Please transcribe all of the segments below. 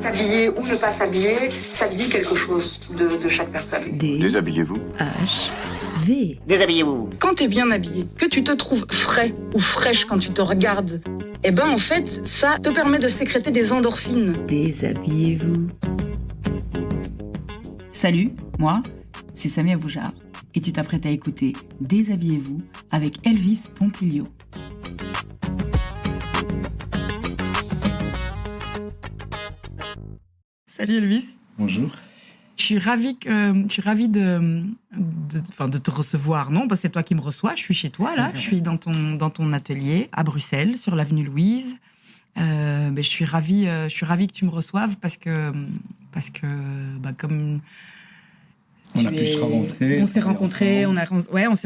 S'habiller ou ne pas s'habiller, ça dit quelque chose de chaque personne. Déshabillez-vous. V. Déshabillez-vous. Quand t'es bien habillé, que tu te trouves frais ou fraîche quand tu te regardes, eh ben en fait, ça te permet de sécréter des endorphines. Déshabillez-vous. Salut, moi, c'est Samia Boujard et tu t'apprêtes à écouter Déshabillez-vous avec Elvis Pompilio. Salut Elvis. Bonjour. Je suis ravie de te recevoir. Non, parce que c'est toi qui me reçois. Je suis chez toi, là. Je suis dans ton atelier à Bruxelles, sur l'avenue Louise. Je suis ravie que tu me reçoives parce que comme... On a pu se rencontrer. On s'est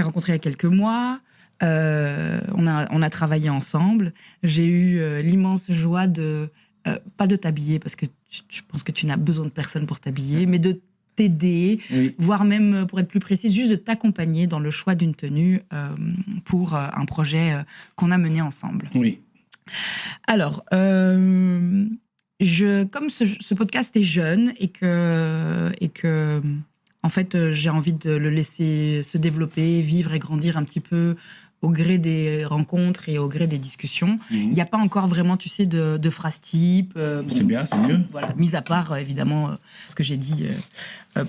rencontrés il y a quelques mois. On a travaillé ensemble. J'ai eu l'immense joie de... pas de t'habiller, parce que je pense que tu n'as besoin de personne pour t'habiller, mais de t'aider, voire même, pour être plus précise, juste de t'accompagner dans le choix d'une tenue pour un projet qu'on a mené ensemble. Oui. Alors, comme ce podcast est jeune et que en fait, j'ai envie de le laisser se développer, vivre et grandir un petit peu au gré des rencontres et au gré des discussions. Il n'y a pas encore vraiment, tu sais, de phrases type. C'est bien, c'est mieux. Voilà, mis à part, évidemment, ce que j'ai dit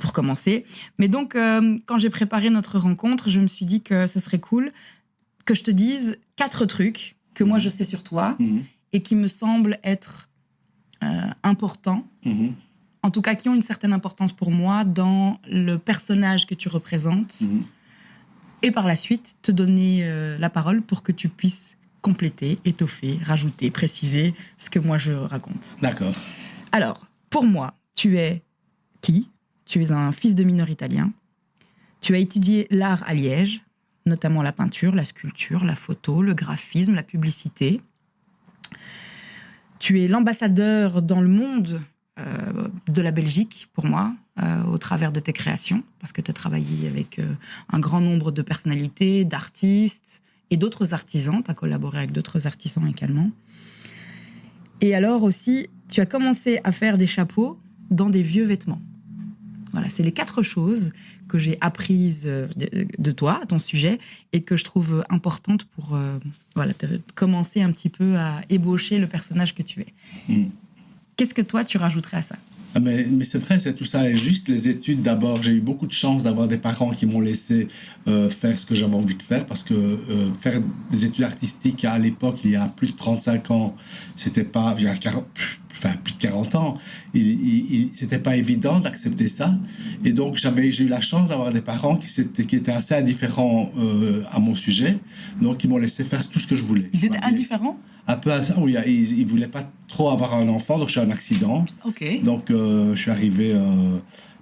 pour commencer. Mais donc, quand j'ai préparé notre rencontre, je me suis dit que ce serait cool que je te dise 4 trucs que moi, je sais sur toi et qui me semblent être importants, en tout cas qui ont une certaine importance pour moi dans le personnage que tu représentes. Et par la suite, te donner la parole pour que tu puisses compléter, étoffer, rajouter, préciser ce que moi je raconte. D'accord. Alors, pour moi, tu es qui ? Tu es un fils de mineur italien. Tu as étudié l'art à Liège, notamment la peinture, la sculpture, la photo, le graphisme, la publicité. Tu es l'ambassadeur dans le monde de la Belgique, pour moi, au travers de tes créations, parce que tu as travaillé avec un grand nombre de personnalités, d'artistes et d'autres artisans. Tu as collaboré avec d'autres artisans également. Et alors aussi, tu as commencé à faire des chapeaux dans des vieux vêtements. Voilà, c'est les 4 choses que j'ai apprises de toi, à ton sujet, et que je trouve importantes pour commencer un petit peu à ébaucher le personnage que tu es. Qu'est-ce que toi, tu rajouterais à ça ? Mais c'est vrai, c'est tout ça. Et juste les études, d'abord, j'ai eu beaucoup de chance d'avoir des parents qui m'ont laissé faire ce que j'avais envie de faire, parce que faire des études artistiques à l'époque, il y a plus de 35 ans, c'était pas... plus de 40 ans, c'était pas évident d'accepter ça. Et donc, j'ai eu la chance d'avoir des parents qui étaient assez indifférents à mon sujet, donc ils m'ont laissé faire tout ce que je voulais. Ils étaient indifférents ? Un peu à ça, oui. Ils voulaient pas trop avoir un enfant, donc j'ai eu un accident. Ok. Donc, je suis arrivé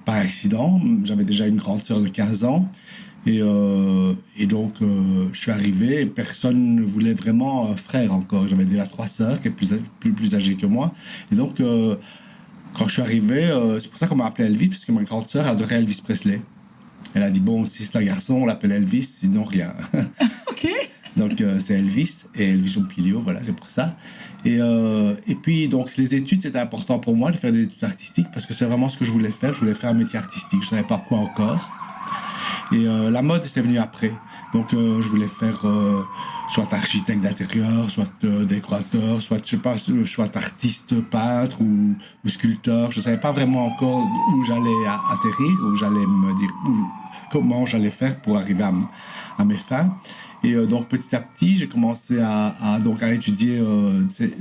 par accident. J'avais déjà une grande sœur de 15 ans. Et donc, je suis arrivé et personne ne voulait vraiment un frère encore. J'avais déjà 3 sœurs qui étaient plus âgées que moi. Et donc, quand je suis arrivé, c'est pour ça qu'on m'a appelé Elvis, parce que ma grande sœur adorait Elvis Presley. Elle a dit, bon, si c'est un garçon, on l'appelle Elvis, sinon rien. Ok. Donc, c'est Elvis et Elvis Pompilio, voilà, c'est pour ça. Et puis, donc, les études, c'était important pour moi de faire des études artistiques parce que c'est vraiment ce que je voulais faire. Je voulais faire un métier artistique. Je ne savais pas quoi encore. Et la mode, c'est venu après. Donc, je voulais faire soit architecte d'intérieur, soit décorateur, soit, je sais pas, soit artiste, peintre ou sculpteur. Je ne savais pas vraiment encore où j'allais atterrir, où j'allais me dire comment j'allais faire pour arriver à mes fins. Et donc, petit à petit, j'ai commencé à étudier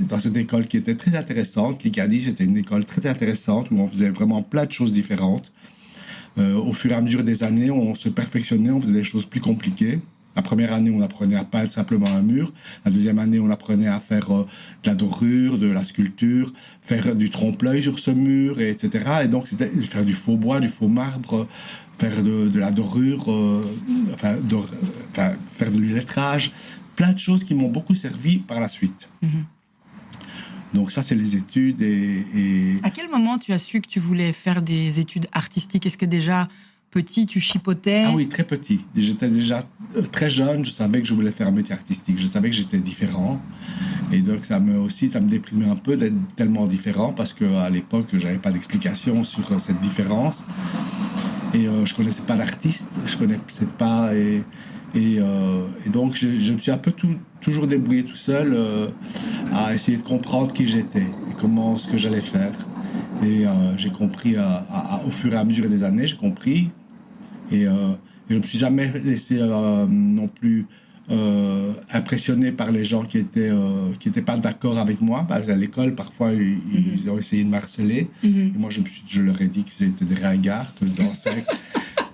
dans cette école qui était très intéressante. L'ICADI, c'était une école très intéressante où on faisait vraiment plein de choses différentes. Au fur et à mesure des années, on se perfectionnait, on faisait des choses plus compliquées. La première année, on apprenait à peindre simplement un mur. La deuxième année, on apprenait à faire de la dorure, de la sculpture, faire du trompe-l'œil sur ce mur, etc. Et donc, c'était faire du faux bois, du faux marbre, faire de la dorure, faire du lettrage. Plein de choses qui m'ont beaucoup servi par la suite. Donc ça, c'est les études et... À quel moment tu as su que tu voulais faire des études artistiques ? Est-ce que déjà, petit, tu chipotais. Ah oui, très petit. J'étais déjà très jeune, je savais que je voulais faire un métier artistique. Je savais que j'étais différent. Et donc, ça me déprimait un peu d'être tellement différent parce qu'à l'époque, je n'avais pas d'explication sur cette différence. Et je connaissais pas d'artiste, je connaissais pas. Et donc, je me suis un peu toujours débrouillé tout seul à essayer de comprendre qui j'étais et comment ce que j'allais faire. Et j'ai compris au fur et à mesure des années, j'ai compris. Et je ne me suis jamais laissé non plus impressionné par les gens qui étaient pas d'accord avec moi. À l'école, parfois, ils ont essayé de me harceler. Et moi, je leur ai dit qu'ils étaient des ringards, que je dansais.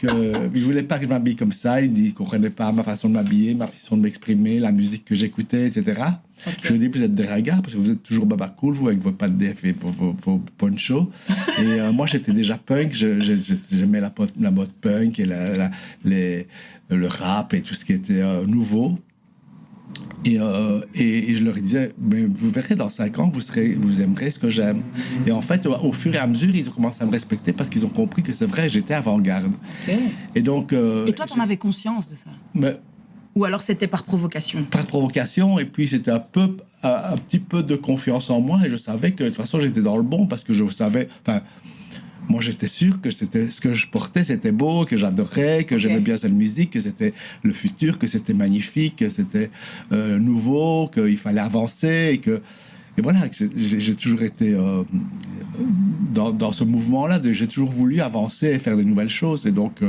Ils ne voulaient pas que je m'habille comme ça. Ils ne comprenaient pas ma façon de m'habiller, ma façon de m'exprimer, la musique que j'écoutais, etc. Okay. Je leur ai dit, vous êtes des ringards parce que vous êtes toujours baba cool, vous, avec vos pattes d'EF et vos ponchos. Et moi, j'étais déjà punk. J'aimais la mode punk et le rap et tout ce qui était nouveau. Et je leur disais, mais vous verrez, dans 5 ans, vous aimerez ce que j'aime. Et en fait, au fur et à mesure, ils ont commencé à me respecter parce qu'ils ont compris que c'est vrai, j'étais avant-garde. Okay. Et donc... et toi, t'en avais conscience de ça? Ou alors c'était par provocation? Par provocation, et puis c'était un petit peu de confiance en moi, et je savais que de toute façon, j'étais dans le bon parce que je savais... Moi, j'étais sûr que c'était ce que je portais, c'était beau, que j'adorais, que j'aimais bien cette musique, que c'était le futur, que c'était magnifique, que c'était nouveau, qu'il fallait avancer, et voilà, j'ai toujours été dans ce mouvement-là. J'ai toujours voulu avancer et faire de nouvelles choses, et donc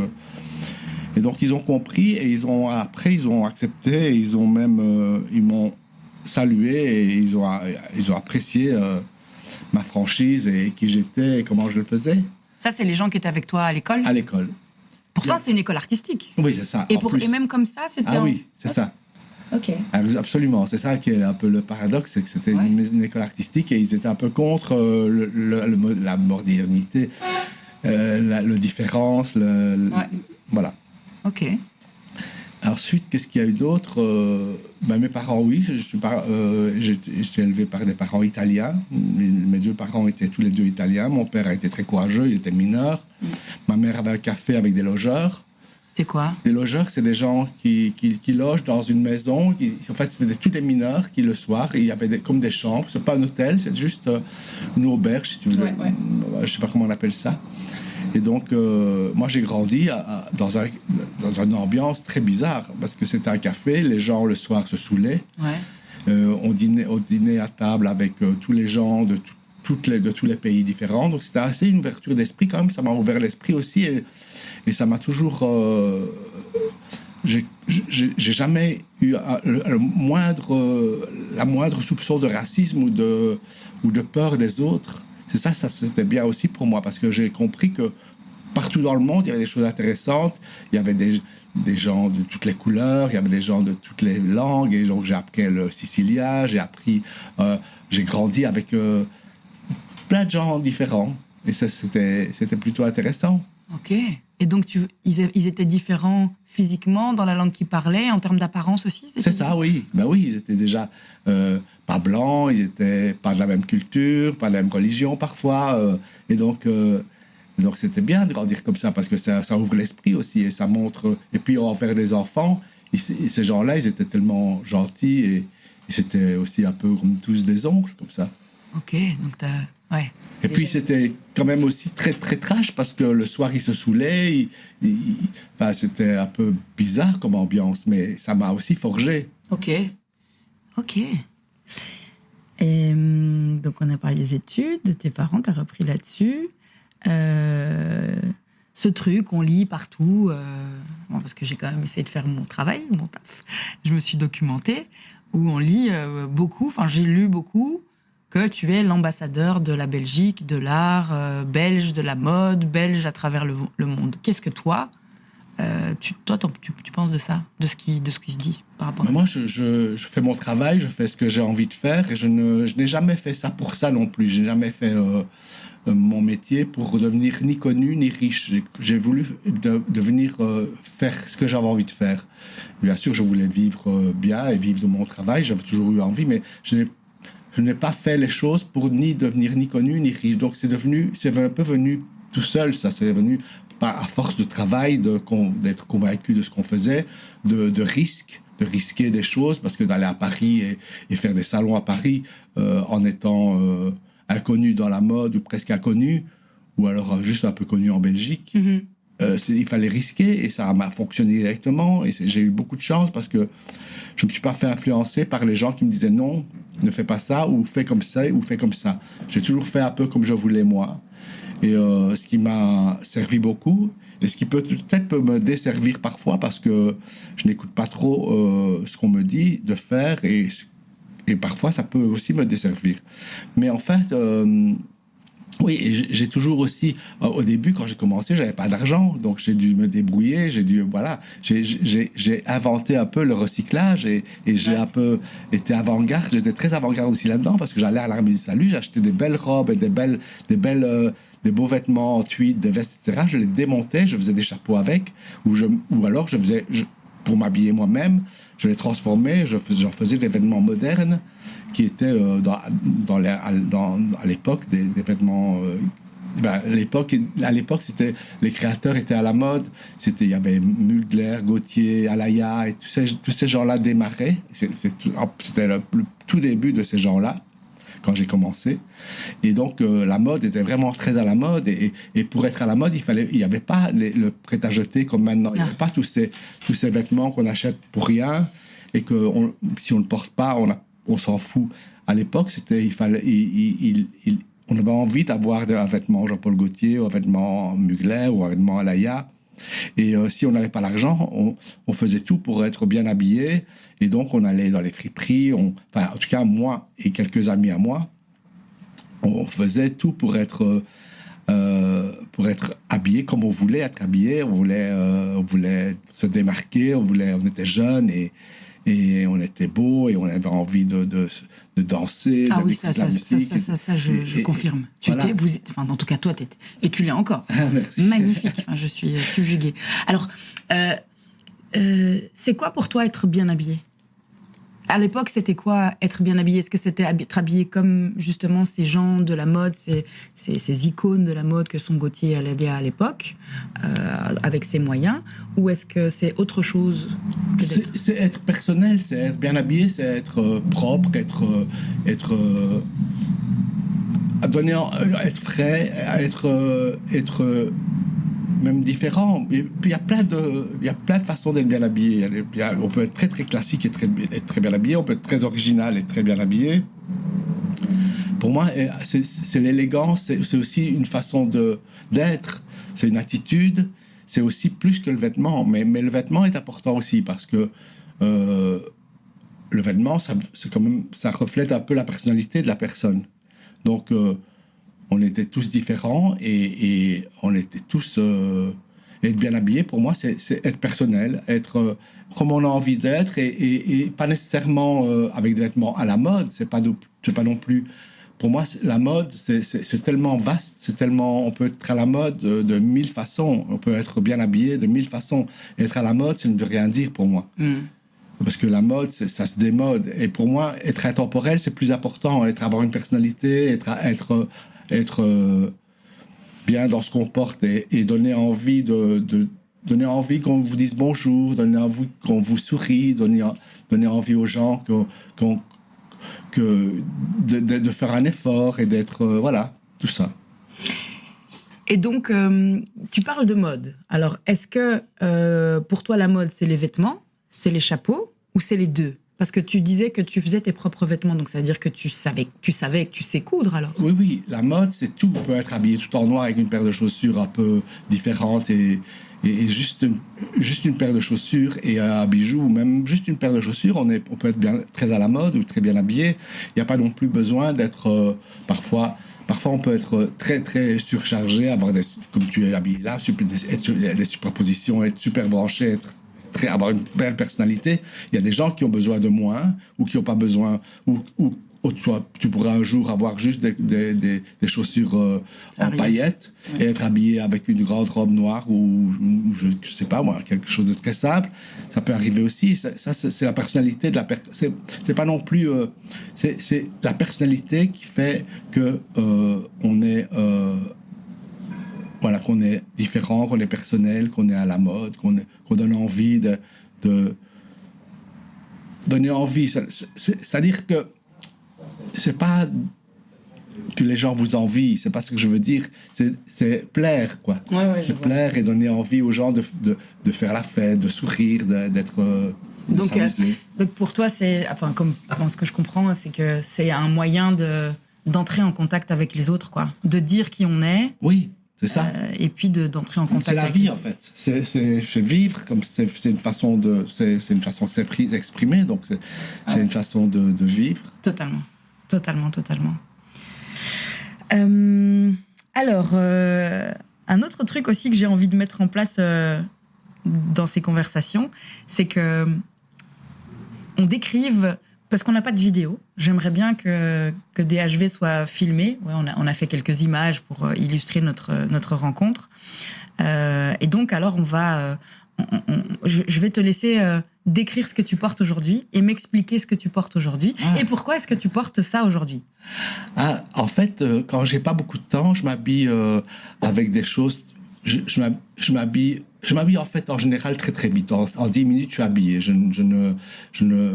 ils ont compris, et ils ont accepté, et ils m'ont salué, et ils ont apprécié. Ma franchise et qui j'étais et comment je le faisais. Ça, c'est les gens qui étaient avec toi à l'école? À l'école. Pourtant, c'est une école artistique. Oui, c'est ça. Et même comme ça, c'était... Ah oui, c'est ça. Ok. Absolument, c'est ça qui est un peu le paradoxe, c'est que c'était une école artistique et ils étaient un peu contre la modernité, la différence, voilà. Ok. Ensuite, qu'est-ce qu'il y a eu d'autre? Mes parents, oui, j'ai été élevé par des parents italiens. Mes 2 parents étaient tous les 2 italiens. Mon père a été très courageux, il était mineur. Ma mère avait un café avec des logeurs. C'est quoi? Des logeurs, c'est des gens qui logent dans une maison. En fait, c'était tous des mineurs qui, le soir, il y avait comme des chambres. C'est pas un hôtel, c'est juste une auberge, si tu veux. Je sais pas comment on appelle ça. Et donc, moi, j'ai grandi dans une ambiance très bizarre, parce que c'était un café, les gens, le soir, se saoulaient. On dînait à table avec tous les gens de tous les pays différents. Donc, c'était assez une ouverture d'esprit, quand même. Ça m'a ouvert l'esprit aussi, et ça m'a toujours... J'ai jamais eu la moindre soupçon de racisme ou de peur des autres. C'est ça, c'était bien aussi pour moi, parce que j'ai compris que partout dans le monde, il y avait des choses intéressantes, il y avait des gens de toutes les couleurs, il y avait des gens de toutes les langues, et donc j'ai appris le sicilien, j'ai grandi avec plein de gens différents, et ça, c'était plutôt intéressant. Ok. Et donc, ils étaient différents physiquement, dans la langue qu'ils parlaient, en termes d'apparence aussi? C'est ça, oui. Ben oui, ils étaient déjà pas blancs, ils étaient pas de la même culture, pas de la même religion parfois. Et donc c'était bien de grandir comme ça, parce que ça ouvre l'esprit aussi, et ça montre... Et puis, envers des enfants, ces gens-là, ils étaient tellement gentils, et c'était aussi un peu comme tous des oncles, comme ça. Ok, donc ouais. Et puis, c'était quand même aussi très, très trash, parce que le soir, ils se saoulaient. C'était un peu bizarre comme ambiance, mais ça m'a aussi forgé. Ok. Et donc, on a parlé des études, de tes parents, tu as repris là-dessus. Ce truc, on lit partout, parce que j'ai quand même essayé de faire mon travail, mon taf. Je me suis documentée, où on lit beaucoup, j'ai lu beaucoup, que tu es l'ambassadeur de la Belgique, de l'art belge, de la mode belge à travers le monde. Qu'est-ce que toi, tu penses de ça, de ce qui se dit par rapport à ça? Moi, je fais mon travail, je fais ce que j'ai envie de faire, et je n'ai jamais fait ça pour ça non plus. Je n'ai jamais fait mon métier pour devenir ni connu ni riche. J'ai voulu devenir faire ce que j'avais envie de faire. Bien sûr, je voulais vivre bien et vivre de mon travail. J'avais toujours eu envie, mais je n'ai pas fait les choses pour ni devenir ni connu ni riche. Donc c'est un peu venu tout seul, ça c'est venu à force de travail, d'être convaincu de ce qu'on faisait, de risquer des choses, parce que d'aller à Paris et faire des salons à Paris en étant inconnu dans la mode ou presque inconnu, ou alors juste un peu connu en Belgique, il fallait risquer et ça m'a fonctionné directement et j'ai eu beaucoup de chance parce que je ne me suis pas fait influencer par les gens qui me disaient non, ne fais pas ça ou fais comme ça ou fais comme ça. J'ai toujours fait un peu comme je voulais moi et ce qui m'a servi beaucoup et ce qui peut-être me desservir parfois parce que je n'écoute pas trop ce qu'on me dit de faire et parfois ça peut aussi me desservir. Mais en fait... oui, j'ai toujours aussi, au début, quand j'ai commencé, j'avais pas d'argent, donc j'ai dû me débrouiller, j'ai inventé un peu le recyclage et j'ai un peu été avant-garde, j'étais très avant-garde aussi là-dedans, parce que j'allais à l'Armée du Salut, j'achetais des belles robes et des beaux vêtements en tweed, des vestes, etc. Je les démontais, je faisais des chapeaux avec, ou alors je faisais, pour m'habiller moi-même, je les transformais, j'en faisais des vêtements modernes qui étaient à l'époque des vêtements. À l'époque, c'était les créateurs étaient à la mode. Il y avait Mugler, Gauthier, Alaya et tous ces gens-là démarraient. C'était le tout début de ces gens-là quand j'ai commencé. Et donc la mode était vraiment très à la mode et pour être à la mode, il n'y avait pas le prêt-à-jeter comme maintenant. Il n'y avait pas tous ces vêtements qu'on achète pour rien et que si on ne porte pas, on s'en fout. À l'époque, on avait envie d'avoir un vêtement Jean-Paul Gaultier, ou un vêtement Mugler, ou un vêtement Alaya. Et si on n'avait pas l'argent, on faisait tout pour être bien habillé. Et donc, on allait dans les friperies. En tout cas, moi et quelques amis à moi, on faisait tout pour être habillé comme on voulait être habillé. On voulait se démarquer. On était jeunes et on était beau et on avait envie de danser. Ah oui, ça, je confirme. Voilà. En tout cas, toi, et tu l'es encore. Merci. Magnifique. Enfin, je suis subjuguée. Alors, c'est quoi pour toi être bien habillé ? À l'époque, c'était quoi être bien habillé ? Est-ce que c'était être habillé comme justement ces gens de la mode, ces icônes de la mode que sont Gaultier et Alaya à l'époque, avec ses moyens ? Ou est-ce que c'est autre chose que c'est être personnel, c'est être bien habillé, c'est être propre, être frais, être même différent. Et puis il y a plein de façons d'être bien habillé. On peut être très très classique et être très bien habillé. On peut être très original et très bien habillé. Pour moi, c'est l'élégance. C'est aussi une façon d'être. C'est une attitude. C'est aussi plus que le vêtement. Mais le vêtement est important aussi parce que le vêtement, ça reflète un peu la personnalité de la personne. Donc on était tous différents et on était tous... être bien habillé, pour moi, c'est être personnel, être comme on a envie d'être et pas nécessairement avec des vêtements à la mode. C'est pas non plus... Pour moi, la mode, c'est tellement vaste, on peut être à la mode de 1000 façons. On peut être bien habillé de 1000 façons. Être à la mode, ça ne veut rien dire pour moi. Parce que la mode, ça se démode. Et pour moi, être intemporel, c'est plus important. Avoir une personnalité, être bien dans ce qu'on porte et donner envie donner envie qu'on vous dise bonjour, donner envie qu'on vous sourie, donner envie aux gens de faire un effort et d'être voilà, tout ça. Et donc, tu parles de mode. Alors, est-ce que pour toi, la mode, c'est les vêtements, c'est les chapeaux ou c'est les deux ? Parce que tu disais que tu faisais tes propres vêtements, donc ça veut dire que tu savais que tu sais coudre alors. Oui, la mode, c'est tout. On peut être habillé tout en noir avec une paire de chaussures un peu différente et juste une paire de chaussures et un bijou, ou même juste une paire de chaussures, on peut être très à la mode ou très bien habillé. Il n'y a pas non plus besoin d'être... parfois, on peut être très, très surchargé, avoir comme tu es habillé là, des superpositions, être super branché, avoir une belle personnalité. Il y a des gens qui ont besoin de moins ou qui n'ont pas besoin... ou toi, tu pourras un jour avoir juste des chaussures en paillettes et être habillé avec une grande robe noire ou je sais pas moi, quelque chose de très simple. Ça peut arriver aussi. Ça c'est la personnalité de la personne. C'est pas non plus... c'est la personnalité qui fait que on est... qu'on est différent, qu'on est personnel, qu'on est à la mode, qu'on donne envie de donner envie. C'est-à-dire que c'est pas que les gens vous envient, c'est pas ce que je veux dire. C'est plaire, quoi. C'est plaire et donner envie aux gens de faire la fête, de sourire, d'être... Donc pour toi, comme ce que je comprends, c'est que c'est un moyen d'entrer en contact avec les autres, quoi. De dire qui on est. Oui, c'est ça. Et puis d'entrer en contact. C'est la vie, en fait. C'est vivre, comme c'est une façon de s'exprimer, donc c'est une façon de vivre. Totalement. Alors, un autre truc aussi que j'ai envie de mettre en place dans ces conversations, c'est que on décrive, parce qu'on n'a pas de vidéo, j'aimerais bien que DHV soit filmé. Ouais, on a fait quelques images pour illustrer notre rencontre. Et donc, alors, je vais te laisser décrire ce que tu portes aujourd'hui et m'expliquer ce que tu portes aujourd'hui et pourquoi est-ce que tu portes ça aujourd'hui. En fait, quand j'ai pas beaucoup de temps, je m'habille avec des choses. Je m'habille en fait en général très très vite. En 10 minutes, je suis habillé.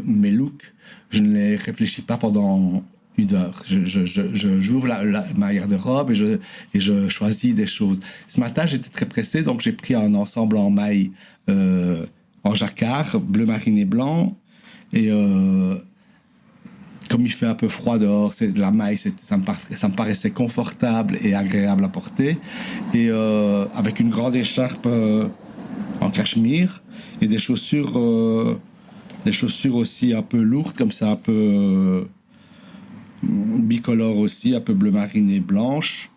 Mes looks, je ne les réfléchis pas pendant 1 heure. J'ouvre ma garde-robe et je choisis des choses. Ce matin, j'étais très pressé, donc j'ai pris un ensemble en maille en jacquard, bleu marine et blanc. Et comme il fait un peu froid dehors, c'est de la maille, ça me paraissait confortable et agréable à porter. Et avec une grande écharpe en cachemire et des chaussures aussi un peu lourdes, comme ça, un peu bicolore aussi, un peu bleu marine et blanche.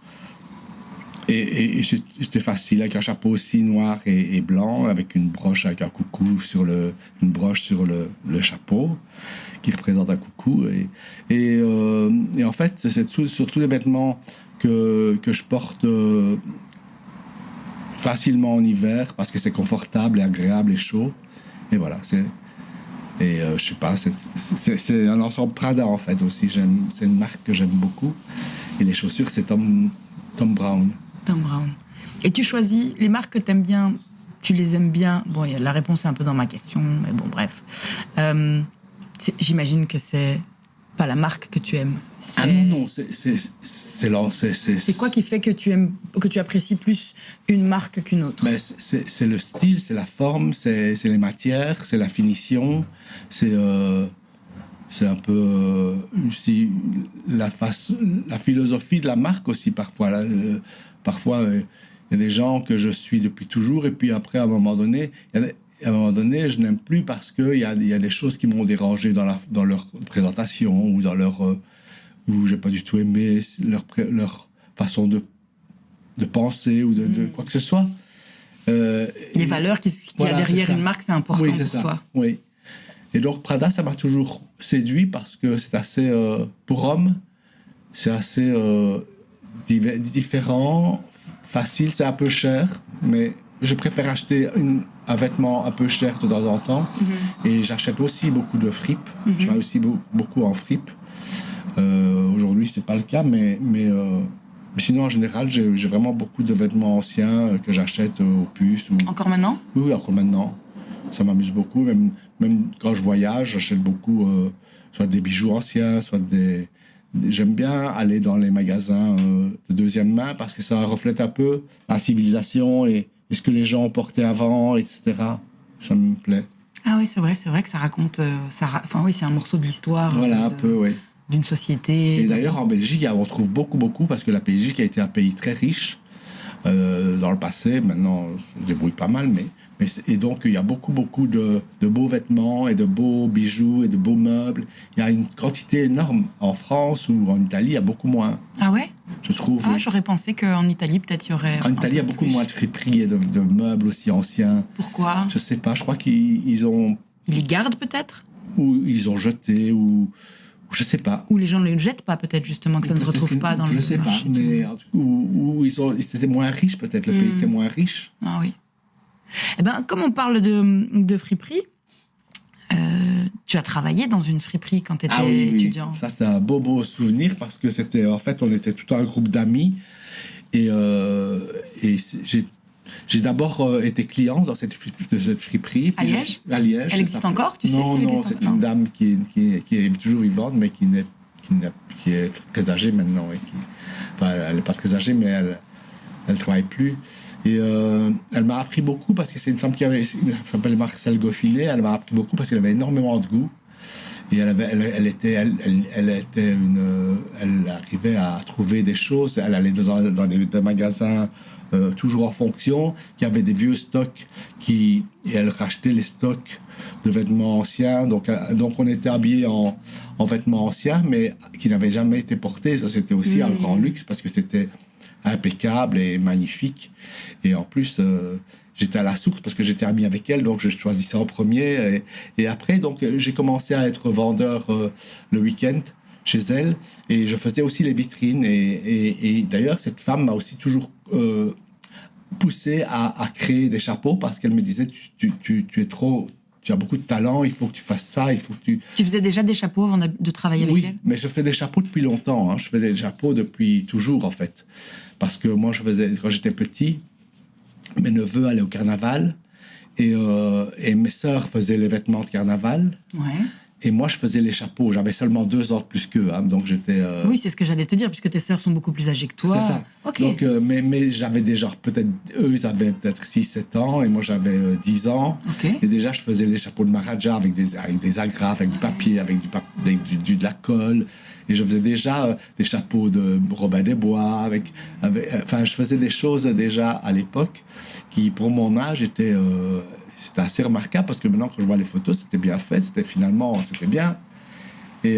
Et c'était facile, avec un chapeau aussi noir et blanc, avec une broche avec un coucou sur le chapeau, qui représente un coucou. Et en fait, c'est sur tous les vêtements que je porte facilement en hiver, parce que c'est confortable et agréable et chaud. Et voilà, je sais pas, c'est un ensemble Prada en fait aussi. C'est une marque que j'aime beaucoup. Et les chaussures, c'est Tom Brown. Tom Brown. Et tu choisis les marques que t'aimes bien, tu les aimes bien. Bon, la réponse est un peu dans ma question, mais bon, bref. J'imagine que c'est pas la marque que tu aimes. Ah non, c'est quoi qui fait que tu apprécies plus une marque qu'une autre? Ben, c'est le style, c'est la forme, c'est les matières, c'est la finition, c'est un peu aussi la philosophie de la marque aussi parfois. Parfois, il y a des gens que je suis depuis toujours, et puis après, à un moment donné, je n'aime plus parce qu'il y a des choses qui m'ont dérangé dans leur présentation ou où j'ai pas du tout aimé leur façon de penser ou de quoi que ce soit. Les valeurs qu'il y a derrière une marque, c'est important pour toi. Oui. Et donc Prada, ça m'a toujours séduit parce que c'est assez, pour homme, c'est assez différent, facile, c'est un peu cher, mais je préfère acheter un vêtement un peu cher de temps en temps. Et j'achète aussi beaucoup de fripes. Je vais aussi beaucoup en fripes. Aujourd'hui, c'est pas le cas, mais sinon, en général, j'ai vraiment beaucoup de vêtements anciens que j'achète aux puces. Encore maintenant? Oui, encore maintenant. Ça m'amuse beaucoup. Même quand je voyage, j'achète beaucoup, soit des bijoux anciens, soit J'aime bien aller dans les magasins de deuxième main parce que ça reflète un peu la civilisation et ce que les gens ont porté avant, etc. Ça me plaît. Ah oui, c'est vrai que ça raconte... Enfin oui, c'est un morceau de l'histoire. Voilà, un peu, oui. D'une société. Et d'ailleurs, en Belgique, on trouve beaucoup, parce que la Belgique a été un pays très riche dans le passé. Maintenant, on se débrouille pas mal, et donc, il y a beaucoup de beaux vêtements et de beaux bijoux et de beaux meubles. Il y a une quantité énorme. En France ou en Italie, il y a beaucoup moins. Ah ouais? Je trouve. Ah, j'aurais pensé qu'en Italie, peut-être, il y aurait... En Italie, il y a beaucoup moins de friperies et de meubles aussi anciens. Pourquoi? Je sais pas, je crois qu'ils ont... Ils les gardent, peut-être? Ou ils ont jeté, ou je sais pas. Ou les gens ne les jettent pas, peut-être, justement, que ça ne se retrouve pas dans le marché. Je sais pas, mais ou ils étaient moins riches, peut-être. Le pays était moins riche. Ah oui. Eh ben, comme on parle de friperie, tu as travaillé dans une friperie quand tu étais étudiant. Ça, c'était un beau souvenir parce que c'était, en fait, on était tout un groupe d'amis J'ai d'abord été client dans cette friperie. À Liège? À Liège. Elle existe encore? Tu sais non, si elle non, existe c'est encore? une dame qui est toujours vivante, mais qui est très âgée maintenant. Elle n'est pas très âgée, mais elle ne travaille plus. Et elle m'a appris beaucoup parce que c'est une femme qui s'appelle Marcel Goffinet. Elle m'a appris beaucoup parce qu'elle avait énormément de goût. Et elle arrivait à trouver des choses. Elle allait dans des magasins toujours en fonction, qui avaient des vieux stocks, et elle rachetait les stocks de vêtements anciens. Donc on était habillés en vêtements anciens, mais qui n'avaient jamais été portés. Ça, c'était aussi un grand luxe parce que c'était impeccable et magnifique. Et en plus, j'étais à la source parce que j'étais ami avec elle, donc je choisissais en premier. Et après, donc, j'ai commencé à être vendeur le week-end chez elle, et je faisais aussi les vitrines. Et d'ailleurs, cette femme m'a aussi toujours poussé à créer des chapeaux parce qu'elle me disait tu as beaucoup de talent, il faut que tu fasses ça, il faut que tu... Tu faisais déjà des chapeaux avant de travailler avec elle? Oui, mais je fais des chapeaux depuis longtemps. Je fais des chapeaux depuis toujours, en fait. Parce que moi, quand j'étais petit, mes neveux allaient au carnaval et mes sœurs faisaient les vêtements de carnaval. Ouais. Et moi, je faisais les chapeaux. J'avais seulement 2 ans de plus qu'eux, donc j'étais... Oui, c'est ce que j'allais te dire, puisque tes sœurs sont beaucoup plus âgées que toi. C'est ça. Ok. Donc, mais j'avais déjà, eux, ils avaient peut-être 6-7 ans, et moi, j'avais 10 ans. Ok. Et déjà, je faisais les chapeaux de Maharaja avec des agrafes, avec du papier, avec de la colle. Et je faisais déjà des chapeaux de Robin des Bois. Enfin, je faisais des choses déjà à l'époque qui, pour mon âge, étaient... C'était assez remarquable parce que maintenant, quand je vois les photos, c'était bien fait, c'était bien. Et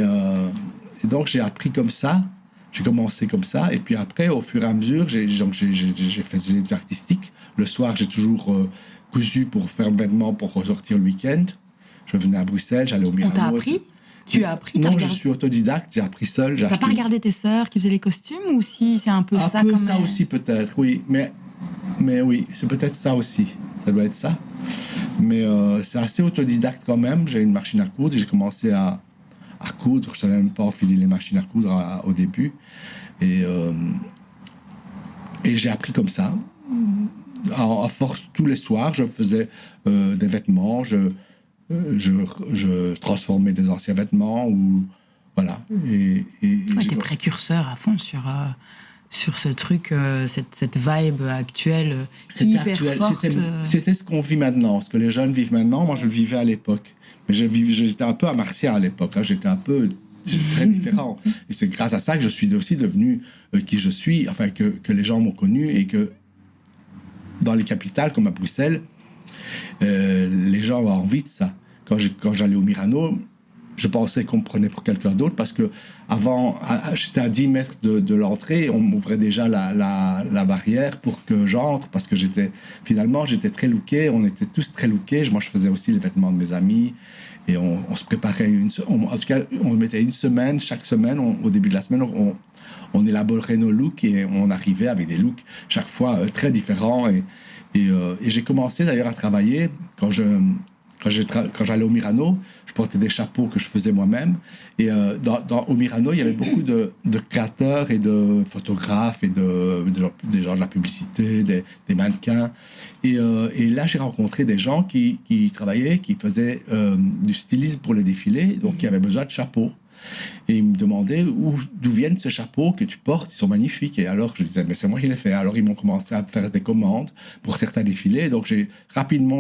donc, j'ai appris comme ça, j'ai commencé comme ça. Et puis après, au fur et à mesure, j'ai fait des études artistiques. Le soir, j'ai toujours cousu pour faire vêtements pour ressortir le week-end. Je venais à Bruxelles, j'allais au Myrano. On t'a appris? Tu as appris? Non, je suis autodidacte, j'ai appris seul. T'as pas regardé tes sœurs qui faisaient les costumes, ou si c'est un peu ça quand même? Ça aussi peut-être, oui. Mais oui, c'est peut-être ça aussi. Ça doit être ça. Mais c'est assez autodidacte quand même. J'ai une machine à coudre. J'ai commencé à coudre. Je ne savais même pas enfiler les machines à coudre au début. Et j'ai appris comme ça. À force, tous les soirs, je faisais des vêtements. Je transformais des anciens vêtements. Voilà. T'es précurseur à fond sur ce truc, cette vibe actuelle, hyper forte. C'était ce qu'on vit maintenant, ce que les jeunes vivent maintenant. Moi, je le vivais à l'époque. Mais j'étais un peu à Martia à l'époque. J'étais très différent. Et c'est grâce à ça que je suis aussi devenu qui je suis, enfin, que les gens m'ont connu, et que dans les capitales, comme à Bruxelles, les gens ont envie de ça. Quand j'allais au Myrano, je pensais qu'on me prenait pour quelqu'un d'autre parce que avant, j'étais à 10 mètres de l'entrée, on m'ouvrait déjà la barrière pour que j'entre parce que j'étais très looké, on était tous très lookés. Moi, je faisais aussi les vêtements de mes amis et on se préparait en tout cas, on mettait une semaine, chaque semaine, au début de la semaine, on élaborait nos looks et on arrivait avec des looks chaque fois très différents et j'ai commencé d'ailleurs à travailler quand j'allais au Myrano, je portais des chapeaux que je faisais moi-même. Et au Myrano, il y avait beaucoup de créateurs et de photographes et des gens de la publicité, des mannequins. Et là, j'ai rencontré des gens qui travaillaient, qui faisaient du stylisme pour les défilés, donc qui avaient besoin de chapeaux. Et ils me demandaient d'où viennent ces chapeaux que tu portes, ils sont magnifiques. Et alors je disais, mais c'est moi qui les fais. Alors ils m'ont commencé à faire des commandes pour certains défilés. Donc je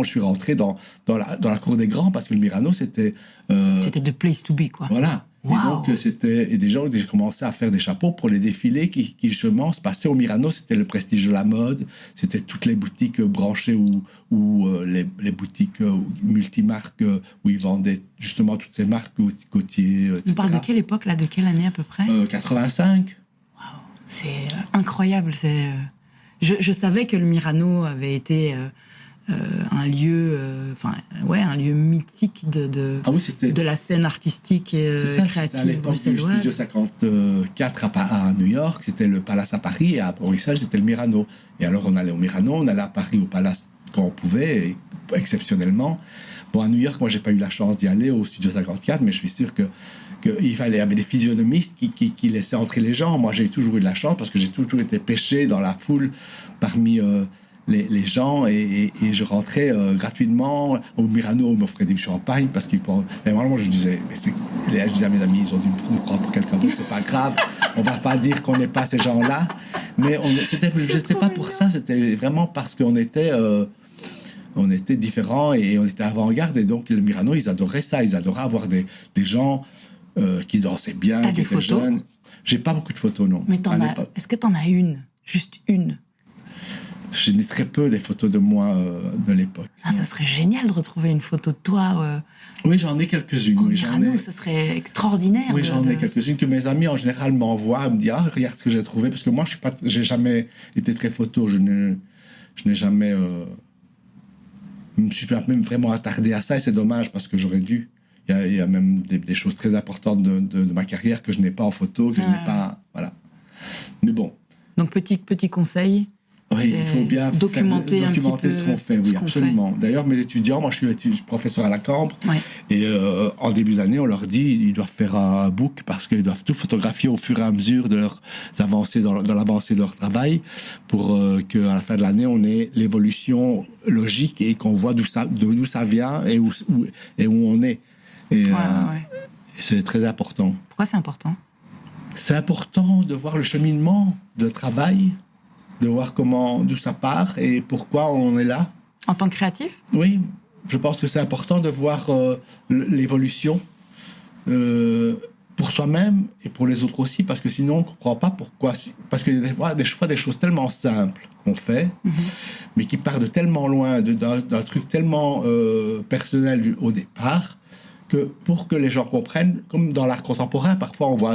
suis rentré dans la cour des grands parce que le Myrano, c'était... C'était the place to be, quoi. Voilà. Wow. Et donc et déjà j'ai commencé à faire des chapeaux pour les défilés qui justement se passaient au Myrano. C'était le prestige de la mode, c'était toutes les boutiques branchées ou les boutiques multimarques où ils vendaient justement toutes ces marques, Gautier, etc. On parle de quelle époque, là? De quelle année à peu près? 85. Wow. C'est incroyable. Je savais que le Myrano avait été un lieu, un lieu mythique de la scène artistique et créative bruxelloise. Studio 54 à New York, c'était le Palace à Paris, et à Bruxelles, c'était le Myrano. Et alors on allait au Myrano, on allait à Paris au Palace quand on pouvait, exceptionnellement. Bon, à New York, moi, j'ai pas eu la chance d'y aller au Studio 54, mais je suis sûr que qu'il fallait, il y avait des physionomistes qui laissaient entrer les gens. Moi, j'ai toujours eu de la chance parce que j'ai toujours été pêché dans la foule parmi les gens et je rentrais gratuitement. Au Myrano, on m'offrait du champagne parce qu'ils pensaient. Et moi, je disais à mes amis, ils ont dû nous prendre pour quelqu'un d'autre, c'est pas grave. On va pas dire qu'on n'est pas ces gens-là. Mais c'était pas pour ça, c'était vraiment parce qu'on était. On était différents et on était avant-garde. Et donc, le Myrano, ils adoraient ça. Ils adoraient avoir des gens qui dansaient bien, T'as qui des étaient photos? jeunes. J'ai pas beaucoup de photos, non. Mais est-ce que t'en as une? Juste une? Je n'ai très peu des photos de moi de l'époque. Ah, ça serait génial de retrouver une photo de toi Oui, j'en ai quelques-unes. au Oui, j'en Myrano. ai, Ce serait extraordinaire. oui, j'en ai quelques-unes que mes amis en général m'envoient, me disent regarde ce que j'ai trouvé, parce que moi j'ai jamais été très photo. Je n'ai jamais je me suis même vraiment attardé à ça et c'est dommage parce que j'aurais dû. Il y a même des choses très importantes de ma carrière que je n'ai pas en photo, que je n'ai pas. Voilà. Mais bon. Donc, petit conseil. Oui, il faut bien documenter un petit peu ce qu'on fait, oui, absolument. D'ailleurs, mes étudiants, moi je suis professeur à la Cambre, et en début d'année, on leur dit ils doivent faire un book parce qu'ils doivent tout photographier au fur et à mesure de leurs avancées, dans l'avancée de leur travail, pour qu'à la fin de l'année, on ait l'évolution logique et qu'on voit d'où ça vient et où on est. Et c'est très important. Pourquoi c'est important? C'est important de voir le cheminement de travail, de voir d'où ça part et pourquoi on est là. En tant que créatif? Oui, je pense que c'est important de voir l'évolution pour soi-même et pour les autres aussi, parce que sinon on ne comprend pas pourquoi. Parce qu'il y a des fois des choses tellement simples qu'on fait, mais qui partent de tellement loin, d'un truc tellement personnel au départ, que pour que les gens comprennent, comme dans l'art contemporain, parfois on voit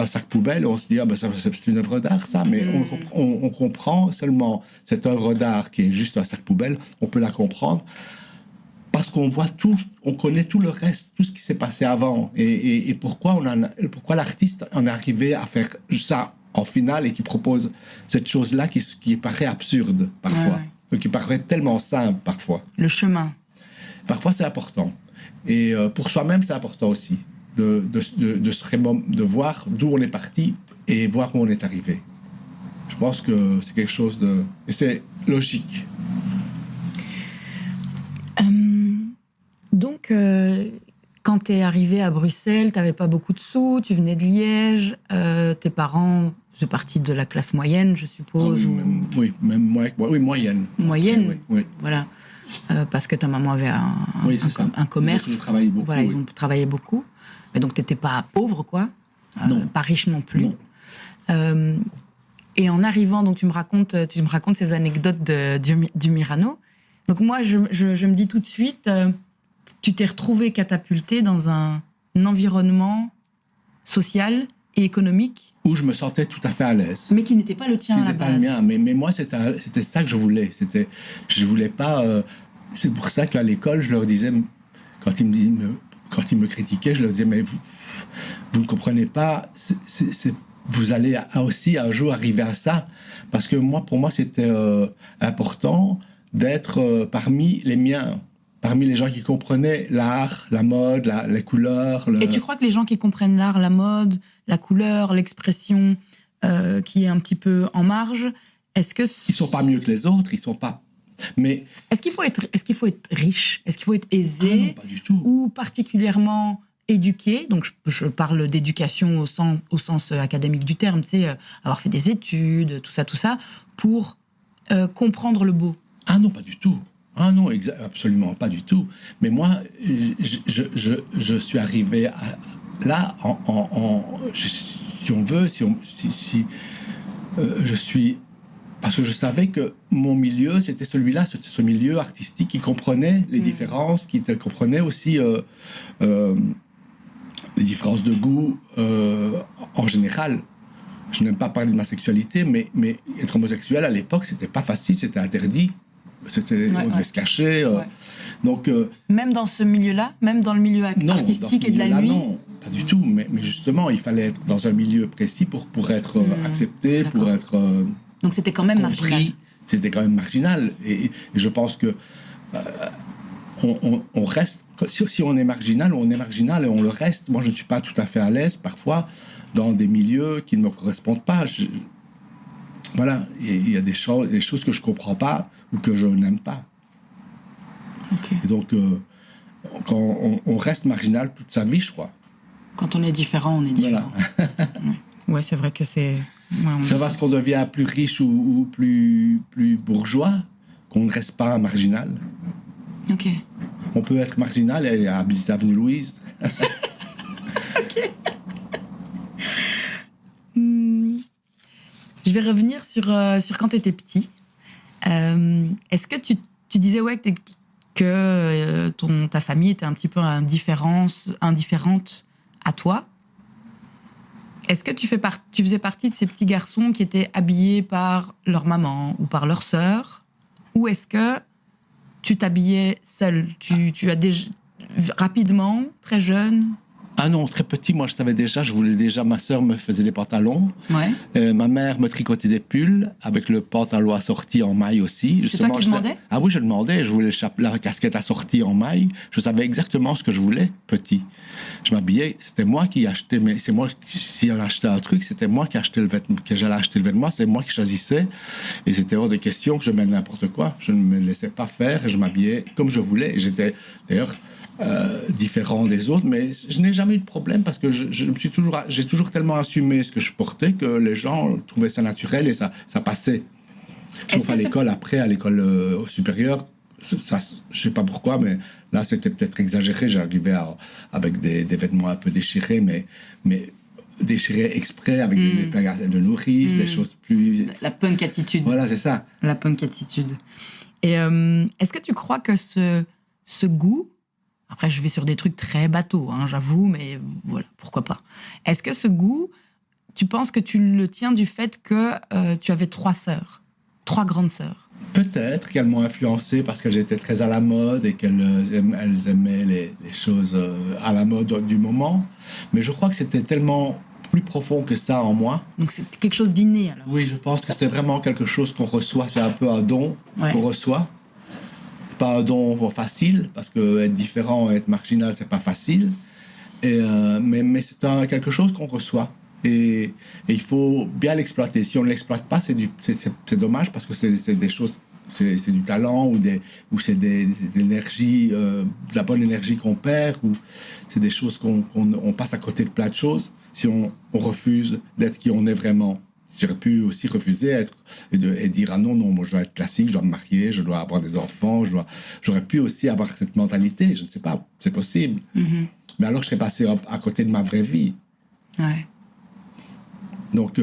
un sac poubelle et on se dit c'est une œuvre d'art ça, mais on comprend seulement cette œuvre d'art qui est juste un sac poubelle, on peut la comprendre parce qu'on voit tout, on connaît tout le reste, tout ce qui s'est passé avant et pourquoi l'artiste en est arrivé à faire ça en finale et qui propose cette chose-là qui paraît absurde parfois, qui paraît tellement simple parfois. Le chemin. Parfois c'est important. Et pour soi-même, c'est important aussi de voir d'où on est parti et voir où on est arrivé. Je pense que c'est quelque chose de... Et c'est logique. Donc, quand tu es arrivé à Bruxelles, tu n'avais pas beaucoup de sous, tu venais de Liège, tes parents faisaient partie de la classe moyenne, je suppose. Oui, même moyenne. Moyenne, oui. Voilà. Parce que ta maman avait un commerce. Ils ont travaillé beaucoup. Voilà, ils ont travaillé beaucoup. Mais donc, tu n'étais pas pauvre, quoi. Non. Pas riche non plus. Non. Et en arrivant, donc, tu me racontes ces anecdotes du Myrano. Donc, moi, je me dis tout de suite, tu t'es retrouvé catapulté dans un environnement social et économique. Où je me sentais tout à fait à l'aise. Mais qui n'était pas le tien à la base. C'était pas le mien, mais moi, c'était ça que je voulais. Je voulais pas... c'est pour ça qu'à l'école, je leur disais, quand ils me critiquaient, je leur disais, mais vous ne comprenez pas, vous allez aussi un jour arriver à ça. Parce que pour moi, c'était important d'être parmi les miens. Parmi les gens qui comprenaient l'art, la mode, les couleurs. Et tu crois que les gens qui comprennent l'art, la mode, la couleur, l'expression qui est un petit peu en marge, est-ce que... Ils sont pas mieux que les autres, ils sont pas... Mais... Est-ce qu'il faut être riche? Est-ce qu'il faut être aisé? Ah non, pas du tout. Ou particulièrement éduqué? Donc je parle d'éducation au sens académique du terme, tu sais, avoir fait des études, tout ça, pour comprendre le beau. Ah non, pas du tout. Ah non, absolument pas du tout. Mais moi, je suis arrivé là, si on veut, je suis... Parce que je savais que mon milieu, c'était celui-là, ce milieu artistique qui comprenait les différences, qui comprenait aussi les différences de goût en général. Je n'aime pas parler de ma sexualité, mais être homosexuel à l'époque, c'était pas facile, c'était interdit. On devait se cacher. Donc, même dans ce milieu-là, même dans le milieu artistique et de la nuit. Non, pas du tout. Mais justement, il fallait être dans un milieu précis pour être accepté, pour être donc c'était quand même compris. marginal. C'était quand même marginal. Et je pense que on reste, si on est marginal et on le reste. Moi, je ne suis pas tout à fait à l'aise parfois dans des milieux qui ne me correspondent pas. Voilà, il y a des choses que je ne comprends pas ou que je n'aime pas. Ok. Et donc, quand on reste marginal toute sa vie, je crois. Quand on est différent, on est différent. Voilà. Ouais, c'est vrai que c'est... Ouais, C'est parce qu'on devient plus riche ou plus bourgeois qu'on ne reste pas marginal. Ok. On peut être marginal et habiter avenue Louise. Je vais revenir sur quand tu étais petit. Est-ce que tu disais que ta famille était un petit peu indifférente à toi? Est-ce que tu faisais partie de ces petits garçons qui étaient habillés par leur maman ou par leur sœur? Ou est-ce que tu t'habillais seul? Tu as déjà, rapidement, très jeune? Ah non, très petit, moi je voulais déjà, ma sœur me faisait des pantalons. Ouais. Ma mère me tricotait des pulls avec le pantalon assorti en maille aussi. C'est toi qui demandais? Ah oui, je demandais. Je voulais la casquette assortie en maille. Je savais exactement ce que je voulais, petit. Je m'habillais. C'était moi qui achetais. Mais c'est moi, si on achetait un truc, c'était moi qui achetais le vêtement, que j'allais acheter le vêtement. C'est moi qui choisissais. Et c'était hors de question que je mette n'importe quoi. Je ne me laissais pas faire. Et je m'habillais comme je voulais. Et j'étais d'ailleurs différent des autres, mais je n'ai jamais eu de problème parce que j'ai toujours tellement assumé ce que je portais que les gens trouvaient ça naturel et ça passait. Sauf à l'école, après, à l'école supérieure, ça, je sais pas pourquoi, mais là c'était peut-être exagéré. J'arrivais avec des vêtements un peu déchirés, mais déchirés exprès avec des placards de nourrice, des choses plus... La punk attitude. Voilà, c'est ça. La punk attitude. Et est-ce que tu crois que ce goût, après je vais sur des trucs très bateaux, hein, j'avoue, mais voilà, pourquoi pas. Est-ce que ce goût, tu penses que tu le tiens du fait que tu avais 3 grandes sœurs? Peut-être qu'elles m'ont influencé parce que j'étais très à la mode et qu'elles aimaient les choses à la mode du moment. Mais je crois que c'était tellement plus profond que ça en moi. Donc c'est quelque chose d'inné alors? Oui, je pense que c'est vraiment quelque chose qu'on reçoit. C'est un peu un don qu'on reçoit. Pas un don facile, parce que être différent et être marginal, c'est pas facile. Mais c'est quelque chose qu'on reçoit. Et il faut bien l'exploiter. Si on ne l'exploite pas, c'est dommage, parce que c'est des choses, c'est du talent, ou c'est des énergies, de la bonne énergie qu'on perd, ou c'est des choses qu'on passe à côté de plein de choses si on refuse d'être qui on est vraiment. J'aurais pu aussi refuser et dire ah non, moi je dois être classique, je dois me marier, je dois avoir des enfants, j'aurais pu aussi avoir cette mentalité, je ne sais pas, c'est possible. Mm-hmm. Mais alors je serais passé à côté de ma vraie vie. Ouais. Donc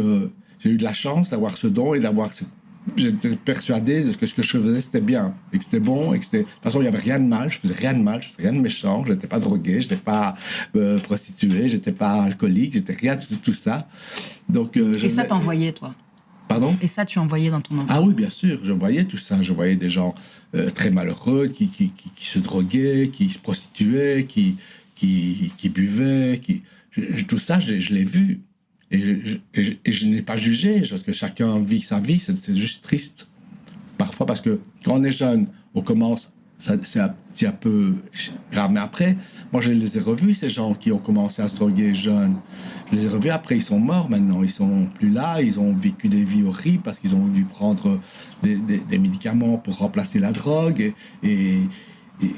j'ai eu de la chance d'avoir ce don et j'étais persuadé de que ce que je faisais c'était bien et que c'était bon et que de toute façon il n'y avait rien de mal, je faisais rien de méchant, je n'étais pas drogué, je n'étais pas prostitué, je n'étais pas alcoolique, j'étais rien de tout ça. Donc, et ça t'envoyait toi? Pardon? Et ça tu envoyais dans ton environnement? Ah oui, bien sûr, je voyais tout ça, je voyais des gens très malheureux qui se droguaient, qui se prostituaient, qui buvaient, tout ça je l'ai vu. Et je n'ai pas jugé, parce que chacun vit sa vie, c'est juste triste. Parfois, parce que quand on est jeune, on commence, c'est un peu grave. Mais après, moi, je les ai revus, ces gens qui ont commencé à se droguer jeunes. Je les ai revus, après, ils sont morts maintenant. Ils sont plus là, ils ont vécu des vies horribles parce qu'ils ont dû prendre des médicaments pour remplacer la drogue. Et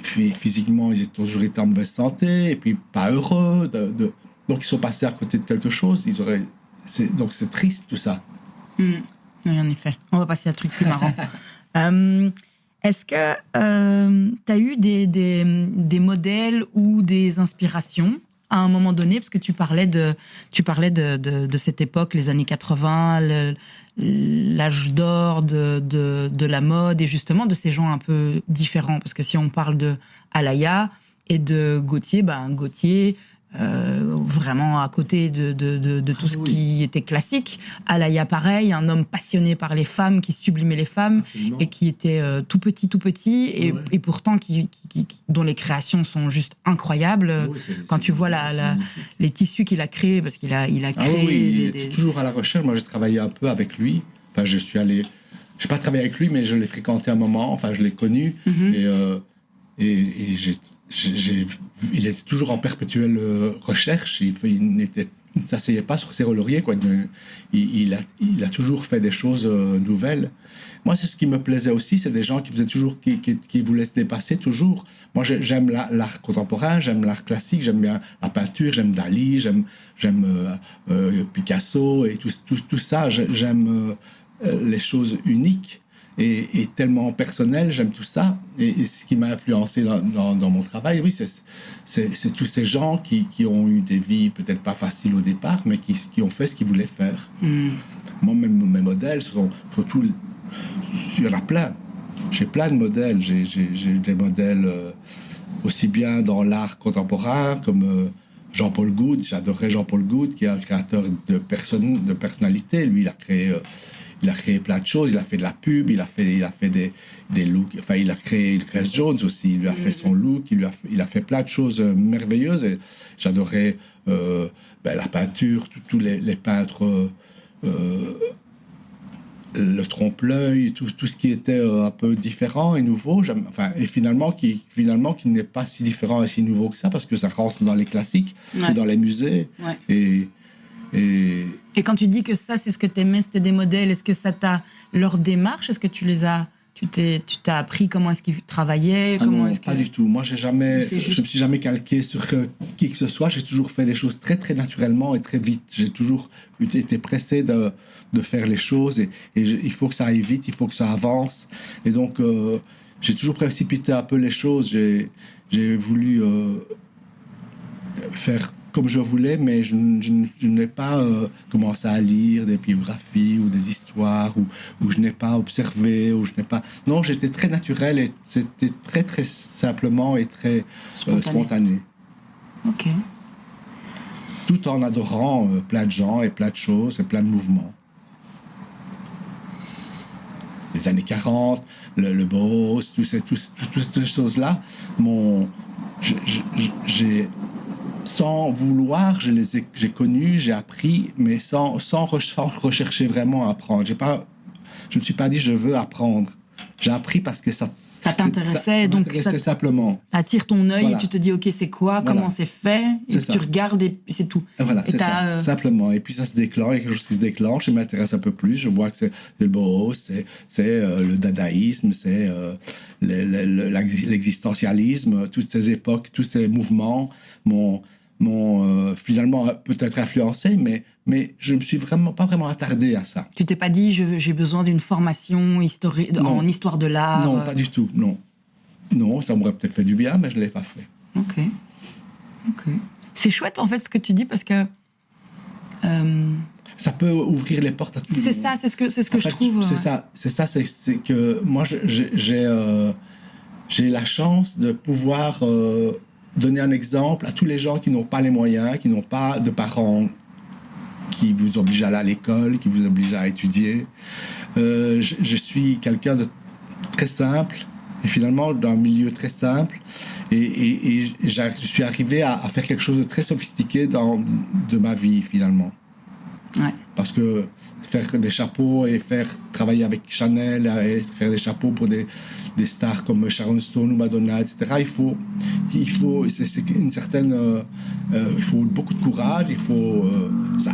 physiquement, ils ont toujours été en mauvaise santé, et puis pas heureux donc ils sont passés à côté de quelque chose. Donc c'est triste tout ça. Oui, en effet. On va passer à un truc plus marrant. Est-ce que tu as eu des modèles ou des inspirations à un moment donné, parce que tu parlais de cette époque, les années 80, l'âge d'or de la mode, et justement de ces gens un peu différents. Parce que si on parle de Alaïa et de Gauthier, Gauthier... vraiment à côté de tout ce qui était classique. Alaïa, pareil, un homme passionné par les femmes, qui sublimait les femmes. Absolument. Et qui était tout petit, et pourtant dont les créations sont juste incroyables. Oui, quand tu vois les tissus qu'il a créés, parce qu'il a créé... il est toujours à la recherche. Moi, j'ai travaillé un peu avec lui. Enfin, je n'ai pas travaillé avec lui, mais je l'ai fréquenté un moment. Enfin, je l'ai connu. Mm-hmm. et il était toujours en perpétuelle recherche. Il ne s'asseyait pas sur ses lauriers, quoi. Il a toujours fait des choses nouvelles. Moi, c'est ce qui me plaisait aussi, c'est des gens qui faisaient toujours, qui voulaient se dépasser toujours. Moi, j'aime l'art contemporain, j'aime l'art classique, j'aime bien la peinture, j'aime Dali, j'aime Picasso et tout ça. J'aime les choses uniques et tellement personnelles, j'aime tout ça. Et ce qui m'a influencé dans mon travail, oui, c'est tous ces gens qui ont eu des vies peut-être pas faciles au départ, mais qui ont fait ce qu'ils voulaient faire. Moi, même mes modèles, sont tous... Il y en a plein. J'ai plein de modèles. J'ai des modèles aussi bien dans l'art contemporain comme Jean-Paul Goude. J'adorais Jean-Paul Goude, qui est un créateur de personnalité. Lui, il a créé plein de choses. Il a fait de la pub, il a fait des looks. Enfin, il a créé Grace Jones aussi. Il lui a fait son look. Il a fait plein de choses merveilleuses. Et j'adorais la peinture, tous les peintres. Le trompe-l'œil, tout ce qui était un peu différent et nouveau, et finalement qui n'est pas si différent et si nouveau que ça, parce que ça rentre dans les classiques, c'est dans les musées. Ouais. Et quand tu dis que ça, c'est ce que tu aimais, c'était des modèles, est-ce que ça t'a... Leur démarche, est-ce que tu les as... Tu t'as appris comment est-ce qu'ils travaillaient non, pas du tout. Moi, je me suis jamais calqué sur qui que ce soit. J'ai toujours fait des choses très, très naturellement et très vite. J'ai toujours été pressé de faire les choses et il faut que ça aille vite, il faut que ça avance. Et donc, j'ai toujours précipité un peu les choses. J'ai voulu faire comme je voulais, mais je n'ai pas commencé à lire des biographies ou des histoires, ou je n'ai pas observé, ou je n'ai pas... Non, j'étais très naturel et c'était très, très simplement et très spontané. Ok. Tout en adorant plein de gens et plein de choses et plein de mouvements. Les années 40, le Bauhaus, toutes ces choses-là, j'ai sans vouloir, j'ai connu, j'ai appris, mais sans rechercher vraiment à apprendre. Je me suis pas dit je veux apprendre. J'ai appris parce que ça t'intéressait, donc ça simplement. Attire ton œil, Voilà. Et tu te dis ok c'est quoi, Voilà. comment c'est fait, et puis tu regardes et c'est tout. Et voilà, Et c'est ça, simplement. Et puis ça se déclenche, il y a quelque chose qui se déclenche, je m'intéresse un peu plus, je vois que c'est le Bauhaus, c'est le dadaïsme, c'est l'existentialisme, toutes ces époques, tous ces mouvements m'ont finalement peut-être influencé, mais je me suis pas vraiment attardé à ça. Tu t'es pas dit j'ai besoin d'une formation en histoire de l'art? Non, pas du tout, non. Non, ça m'aurait peut-être fait du bien, mais je l'ai pas fait. Ok. C'est chouette en fait ce que tu dis parce que ça peut ouvrir les portes à tout le monde. c'est ça, c'est ce que je trouve. C'est que moi j'ai la chance de pouvoir donner un exemple à tous les gens qui n'ont pas les moyens, qui n'ont pas de parents qui vous obligent à aller à l'école, qui vous obligent à étudier. Je suis quelqu'un de très simple, et finalement d'un milieu très simple, et je suis arrivé à faire quelque chose de très sophistiqué de ma vie, finalement. Ouais. Parce que faire des chapeaux et travailler avec Chanel et faire des chapeaux pour des stars comme Sharon Stone ou Madonna, etc. C'est une certaine, il faut beaucoup de courage, il faut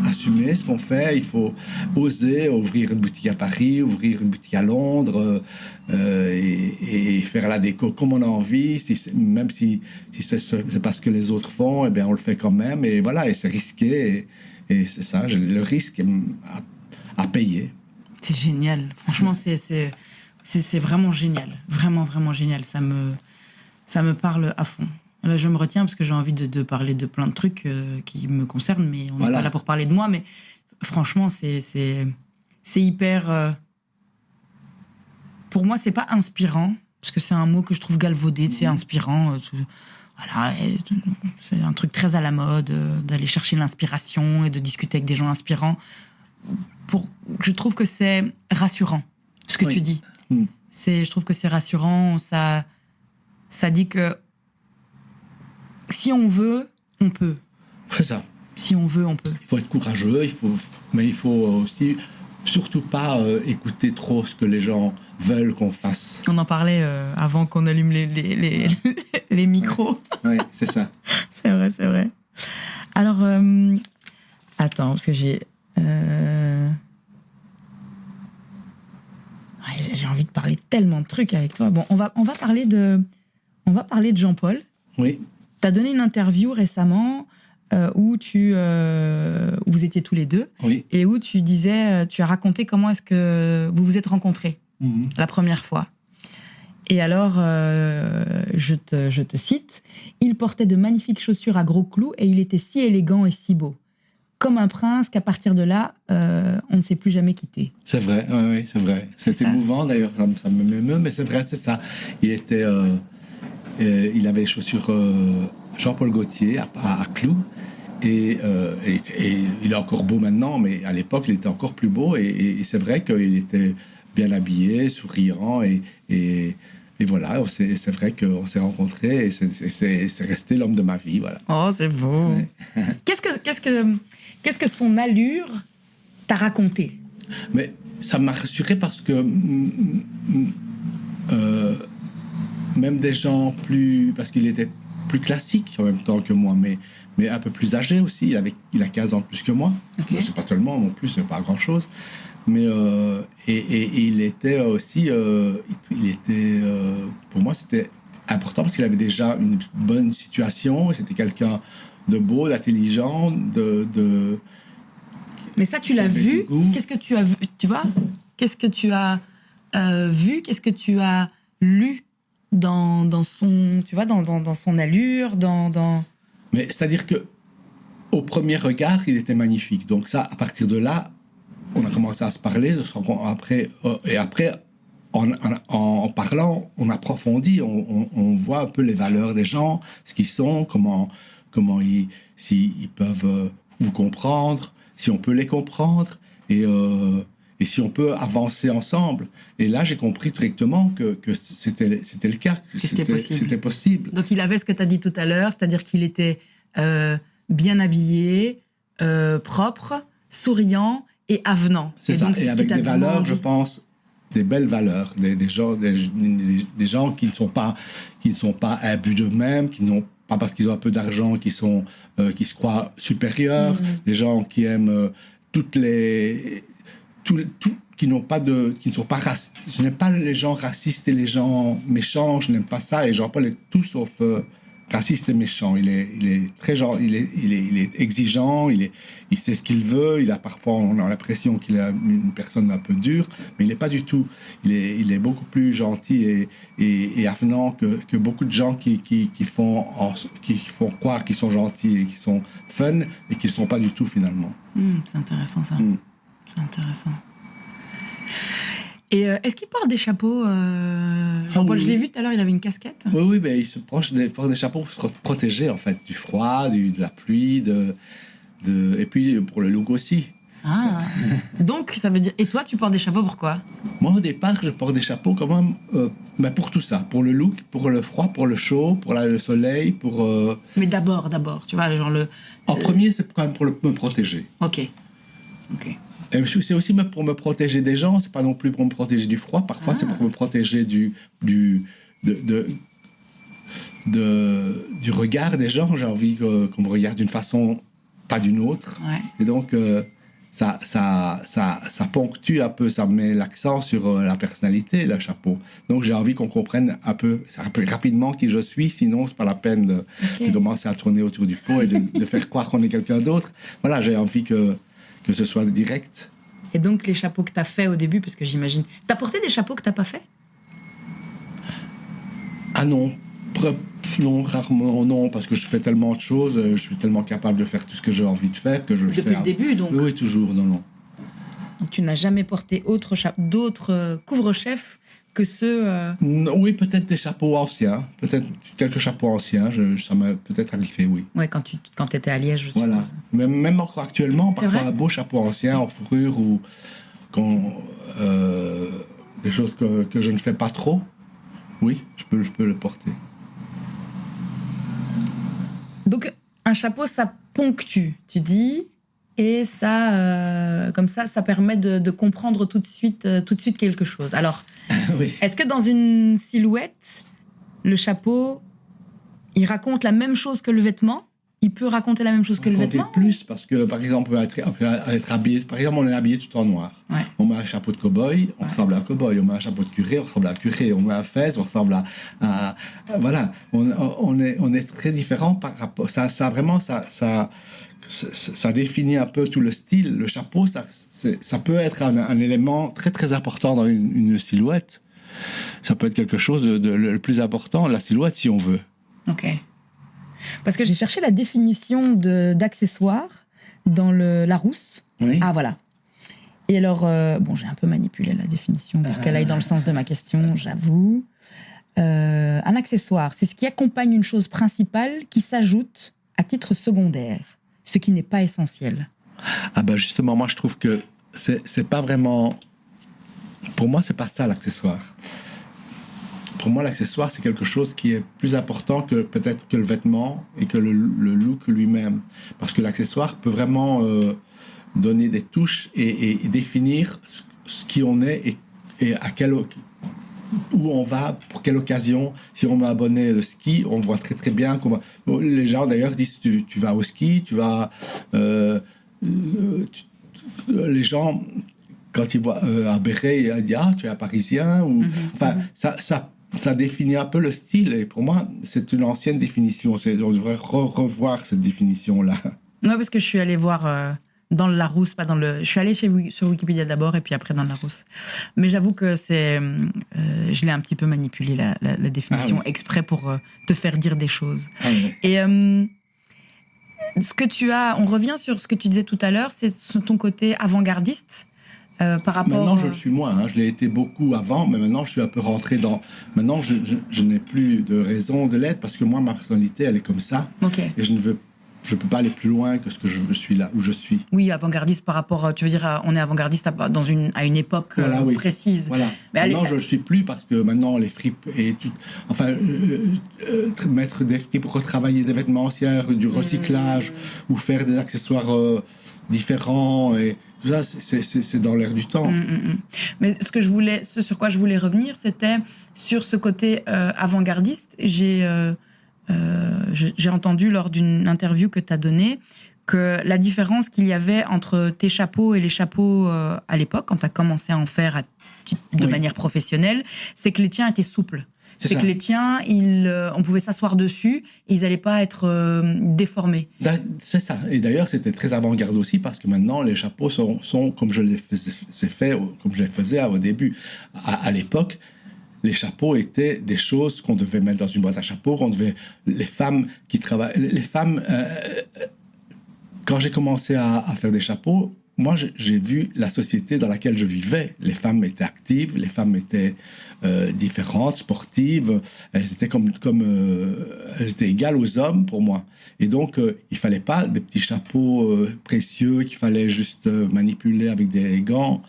assumer ce qu'on fait, il faut oser ouvrir une boutique à Paris, ouvrir une boutique à Londres et faire la déco comme on a envie, même si c'est pas ce que les autres font, eh bien on le fait quand même, et voilà, et c'est risqué. Et c'est ça, le risque à payer. C'est génial. Franchement, c'est vraiment génial. Vraiment, vraiment génial. Ça me parle à fond. Là, je me retiens parce que j'ai envie de parler de plein de trucs qui me concernent, mais on n'est pas là pour parler de moi. Mais franchement, c'est hyper... Pour moi, c'est pas inspirant, parce que c'est un mot que je trouve galvaudé, c'est inspirant. Voilà, c'est un truc très à la mode, d'aller chercher l'inspiration et de discuter avec des gens inspirants. Je trouve que c'est rassurant, ce que tu dis. Je trouve que c'est rassurant, ça dit que si on veut, on peut. C'est ça. Si on veut, on peut. Il faut être courageux, mais il faut aussi surtout pas écouter trop ce que les gens veulent qu'on fasse. On en parlait avant qu'on allume les micros. Oui, c'est ça. C'est vrai. Alors, attends, parce que j'ai envie de parler tellement de trucs avec toi. Bon, on va parler de Jean-Paul. Oui. Tu as donné une interview récemment où vous étiez tous les deux, Oui. et où tu disais, tu as raconté comment est-ce que vous vous êtes rencontrés la première fois. Et alors, je te cite, « Il portait de magnifiques chaussures à gros clous et il était si élégant et si beau. Comme un prince qu'à partir de là, on ne s'est plus jamais quitté. » C'est vrai, oui, c'est vrai. C'est émouvant d'ailleurs, ça m'émeut, mais c'est vrai, c'est ça. Il avait les chaussures Jean-Paul Gaultier à clous. Et il est encore beau maintenant, mais à l'époque, il était encore plus beau. Et c'est vrai qu'il était bien habillé, souriant. Et voilà, c'est vrai qu'on s'est rencontrés et c'est resté l'homme de ma vie. Voilà. Oh, c'est beau. Ouais. Qu'est-ce que son allure t'a raconté? Mais ça m'a rassuré parce que même des gens parce qu'il était plus classique en même temps que moi, mais un peu plus âgé aussi. Il a 15 ans de plus que moi. Okay. C'est pas tellement non plus, c'est pas grand-chose. Mais et il était aussi, pour moi, c'était important parce qu'il avait déjà une bonne situation. C'était quelqu'un de beau, d'intelligent, Mais ça, tu l'as vu. Qu'est-ce que tu as vu? Tu vois? Qu'est-ce que tu as vu? Qu'est-ce que tu as lu dans son, tu vois, dans son allure, dans... Mais c'est-à-dire que au premier regard, il était magnifique. Donc ça, à partir de là, on a commencé à se parler. Après, en parlant, on approfondit, on voit un peu les valeurs des gens, ce qu'ils sont, comment s'ils peuvent vous comprendre, si on peut les comprendre, et si on peut avancer ensemble. Et là, j'ai compris directement que c'était le cas, que c'était possible. Donc, il avait ce que tu as dit tout à l'heure, c'est-à-dire qu'il était bien habillé, propre, souriant et avenant. C'est ça, et avec des valeurs, je pense, des belles valeurs, des gens qui ne sont pas imbus d'eux-mêmes, qui n'ont pas parce qu'ils ont un peu d'argent, qui se croient supérieurs, des gens qui aiment qui ne sont pas racistes. Je n'aime pas les gens racistes et les gens méchants, je n'aime pas ça, et Jean-Paul est tout sauf raciste et méchant. Il est très il est exigeant, il sait ce qu'il veut, parfois on a l'impression qu'il est une personne un peu dure, mais il n'est pas du tout. Il est beaucoup plus gentil et avenant que beaucoup de gens qui font croire qu'ils sont gentils et qui sont fun et qui ne sont pas du tout finalement. C'est intéressant ça. C'est intéressant. Et est-ce qu'il porte des chapeaux Jean-Paul, je l'ai vu tout à l'heure, il avait une casquette. Oui, mais il porte des chapeaux pour se protéger, en fait, du froid, de la pluie, et puis pour le look aussi. Ah, donc ça veut dire... Et toi, tu portes des chapeaux pourquoi? Moi, au départ, je porte des chapeaux quand même pour tout ça. Pour le look, pour le froid, pour le chaud, pour le soleil, pour... Mais d'abord, tu vois, genre le... En premier, c'est quand même pour me protéger. Ok. Et c'est aussi pour me protéger des gens, c'est pas non plus pour me protéger du froid, parfois c'est pour me protéger du regard des gens. J'ai envie qu'on me regarde d'une façon, pas d'une autre. Ouais. Et donc ça ponctue un peu, ça met l'accent sur la personnalité, le chapeau. Donc j'ai envie qu'on comprenne un peu rapidement qui je suis, sinon c'est pas la peine de commencer à tourner autour du pot et de faire croire qu'on est quelqu'un d'autre. Voilà, j'ai envie que ce soit direct. Et donc, les chapeaux que tu as fait au début, parce que j'imagine... Tu as porté des chapeaux que tu n'as pas fait? Ah non. Non, rarement, non, parce que je fais tellement de choses, je suis tellement capable de faire tout ce que j'ai envie de faire que je le fais. Depuis le début, donc? Oui, toujours, non. Donc, tu n'as jamais porté d'autres couvre-chefs que ceux... Non, oui, peut-être des chapeaux anciens. Peut-être quelques chapeaux anciens. Ça m'a peut-être arrivé, oui. Ouais, quand tu étais à Liège, je voilà. suppose. Même encore actuellement, c'est parfois vrai? un beau chapeau ancien en fourrure ou des choses que je ne fais pas trop. Oui, je peux le porter. Donc, un chapeau, ça ponctue. Tu dis, et ça, comme ça permet de comprendre tout de suite quelque chose. Alors, Oui. est-ce que dans une silhouette, le chapeau, il raconte la même chose que le vêtement? Il peut raconter la même chose que le Raconter vêtement? plus parce que, par exemple, on peut être habillé. Par exemple, on est habillé tout en noir. Ouais. On met un chapeau de cow-boy, on ressemble à un cow-boy. On met un chapeau de curé, on ressemble à un curé. On met un fez, on ressemble voilà. On est très différents par rapport. Ça vraiment, ça définit un peu tout le style. Le chapeau, ça peut être un élément très très important dans une silhouette. Ça peut être quelque chose le plus important, la silhouette, si on veut. Ok. Parce que j'ai cherché la définition d'accessoire dans le Larousse. Oui. Ah, voilà. Et alors, bon, j'ai un peu manipulé la définition pour qu'elle aille dans le sens de ma question, j'avoue. Un accessoire, c'est ce qui accompagne une chose principale qui s'ajoute à titre secondaire, ce qui n'est pas essentiel. Ah ben justement, moi je trouve que c'est pas vraiment... Pour moi, c'est pas ça l'accessoire. Pour moi, l'accessoire, c'est quelque chose qui est plus important que peut-être que le vêtement et que le look lui-même. Parce que l'accessoire peut vraiment donner des touches et définir ce qui on est et à où on va, pour quelle occasion. Si on met un bonnet de ski, on voit très très bien qu'on va... Les gens d'ailleurs disent tu vas au ski, tu vas... les gens, quand ils voient un béret, ils disent tu es un Parisien. Ou... Enfin, ça définit un peu le style. Et pour moi, c'est une ancienne définition. On devrait revoir cette définition-là. Non, parce que je suis allée voir... dans le Larousse, pas dans le... Je suis allée sur Wikipédia d'abord et puis après dans le Larousse. Mais j'avoue que je l'ai un petit peu manipulé, la définition, exprès pour te faire dire des choses. Oui. Et ce que tu as... On revient sur ce que tu disais tout à l'heure, c'est ton côté avant-gardiste par rapport... Maintenant, je le suis moins. Je l'ai été beaucoup avant, mais maintenant, je suis un peu rentré dans... Maintenant, je n'ai plus de raison de l'être parce que moi, ma personnalité, elle est comme ça. Ok. Et je ne peux pas aller plus loin que ce que je suis là, où je suis. Oui, avant-gardiste par rapport, tu veux dire, on est avant-gardiste à une époque oui. précise. Voilà. Mais maintenant, je ne le suis plus parce que maintenant, les fripes et tout... Enfin, mettre des fripes, retravailler des vêtements anciens, du recyclage, ou faire des accessoires différents, et tout ça, c'est dans l'air du temps. Mais ce sur quoi je voulais revenir, c'était sur ce côté avant-gardiste. J'ai entendu lors d'une interview que tu as donnée que la différence qu'il y avait entre tes chapeaux et les chapeaux à l'époque, quand tu as commencé à en faire de manière professionnelle, c'est que les tiens étaient souples. C'est que les tiens, on pouvait s'asseoir dessus et ils n'allaient pas être déformés. C'est ça. Et d'ailleurs, c'était très avant-garde aussi parce que maintenant, les chapeaux sont comme je les faisais au début. À l'époque, les chapeaux étaient des choses qu'on devait mettre dans une boîte à chapeaux, les femmes qui travaillent... Quand j'ai commencé à faire des chapeaux, moi, j'ai vu la société dans laquelle je vivais. Les femmes étaient actives, les femmes étaient différentes, sportives. Elles étaient elles étaient égales aux hommes pour moi. Et donc, il fallait pas des petits chapeaux précieux qu'il fallait juste manipuler avec des gants.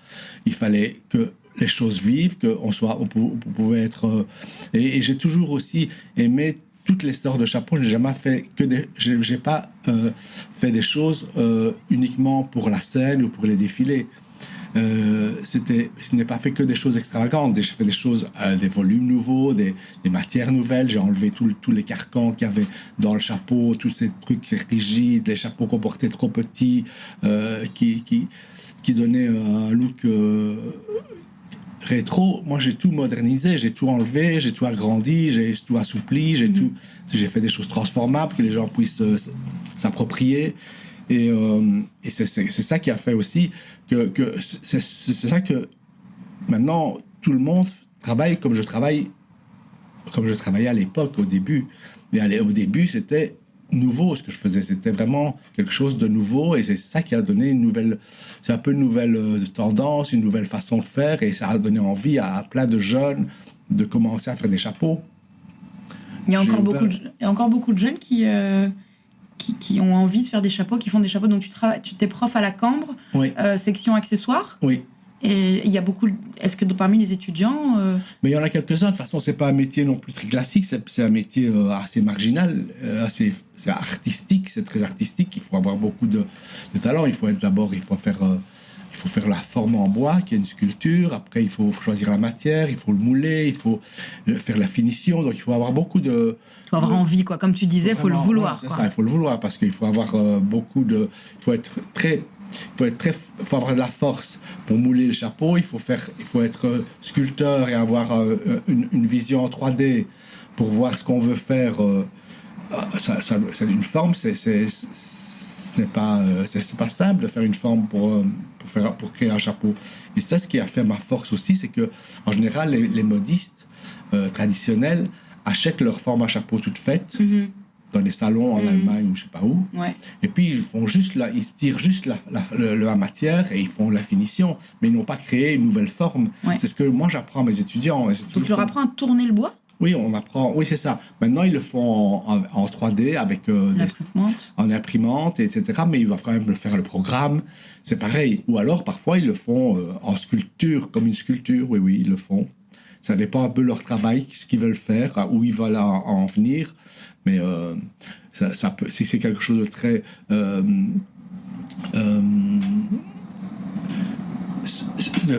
Il fallait que les choses vivent, on pouvait être... Et j'ai toujours aussi aimé toutes les sortes de chapeaux. J'ai jamais fait j'ai pas fait des choses uniquement pour la scène ou pour les défilés. Ce n'est pas fait que des choses extravagantes. J'ai fait des choses, des volumes nouveaux, des matières nouvelles. J'ai enlevé tous les carcans qu'il y avait dans le chapeau, tous ces trucs rigides, les chapeaux qu'on portait trop petits, qui donnaient un look rétro. Moi, j'ai tout modernisé, j'ai tout enlevé, j'ai tout agrandi, j'ai tout assoupli, j'ai fait des choses transformables que les gens puissent s'approprier. Et c'est ça qui a fait aussi que c'est ça que maintenant tout le monde travaille comme je travaillais à l'époque, au début. Et au début, c'était nouveau ce que je faisais, c'était vraiment quelque chose de nouveau, et c'est ça qui a donné c'est un peu une nouvelle tendance, une nouvelle façon de faire, et ça a donné envie à plein de jeunes de commencer à faire des chapeaux. Il y a encore beaucoup de jeunes qui ont envie de faire des chapeaux, qui font des chapeaux. Donc tu es prof à la Cambre, oui. Section accessoires. Oui. Et il y a beaucoup. Est-ce que parmi les étudiants, Mais il y en a quelques-uns. De toute façon, c'est pas un métier non plus très classique. C'est un métier assez marginal, c'est artistique. C'est très artistique. Il faut avoir beaucoup de talent. Il faut faire la forme en bois, qui est une sculpture. Après, il faut choisir la matière, il faut le mouler, il faut faire la finition. Donc, il faut avoir beaucoup de. il faut avoir envie, quoi. Comme tu disais, il faut le vouloir. C'est Quoi. ça, il faut le vouloir parce qu'il faut avoir beaucoup de. Il faut avoir de la force pour mouler le chapeau. Il faut être sculpteur et avoir une vision en 3D pour voir ce qu'on veut faire. C'est une forme, c'est pas simple de faire une forme pour créer un chapeau. Et ça, ce qui a fait ma force aussi, c'est que en général, les modistes traditionnels achètent leur forme à chapeau toute faite dans des salons en Allemagne ou je sais pas où. Ouais. Et puis ils tirent juste la matière et ils font la finition, mais ils n'ont pas créé une nouvelle forme. Ouais. C'est ce que moi j'apprends à mes étudiants. Donc tu leur apprends à tourner le bois. Oui, on apprend. Oui, c'est ça. Maintenant, ils le font en 3D avec en imprimante, etc. Mais ils doivent quand même faire le programme. C'est pareil. Ou alors, parfois, ils le font en sculpture, comme une sculpture. Oui, oui, ils le font. Ça dépend un peu de leur travail, ce qu'ils veulent faire, où ils veulent en venir. Mais ça peut, si c'est quelque chose de très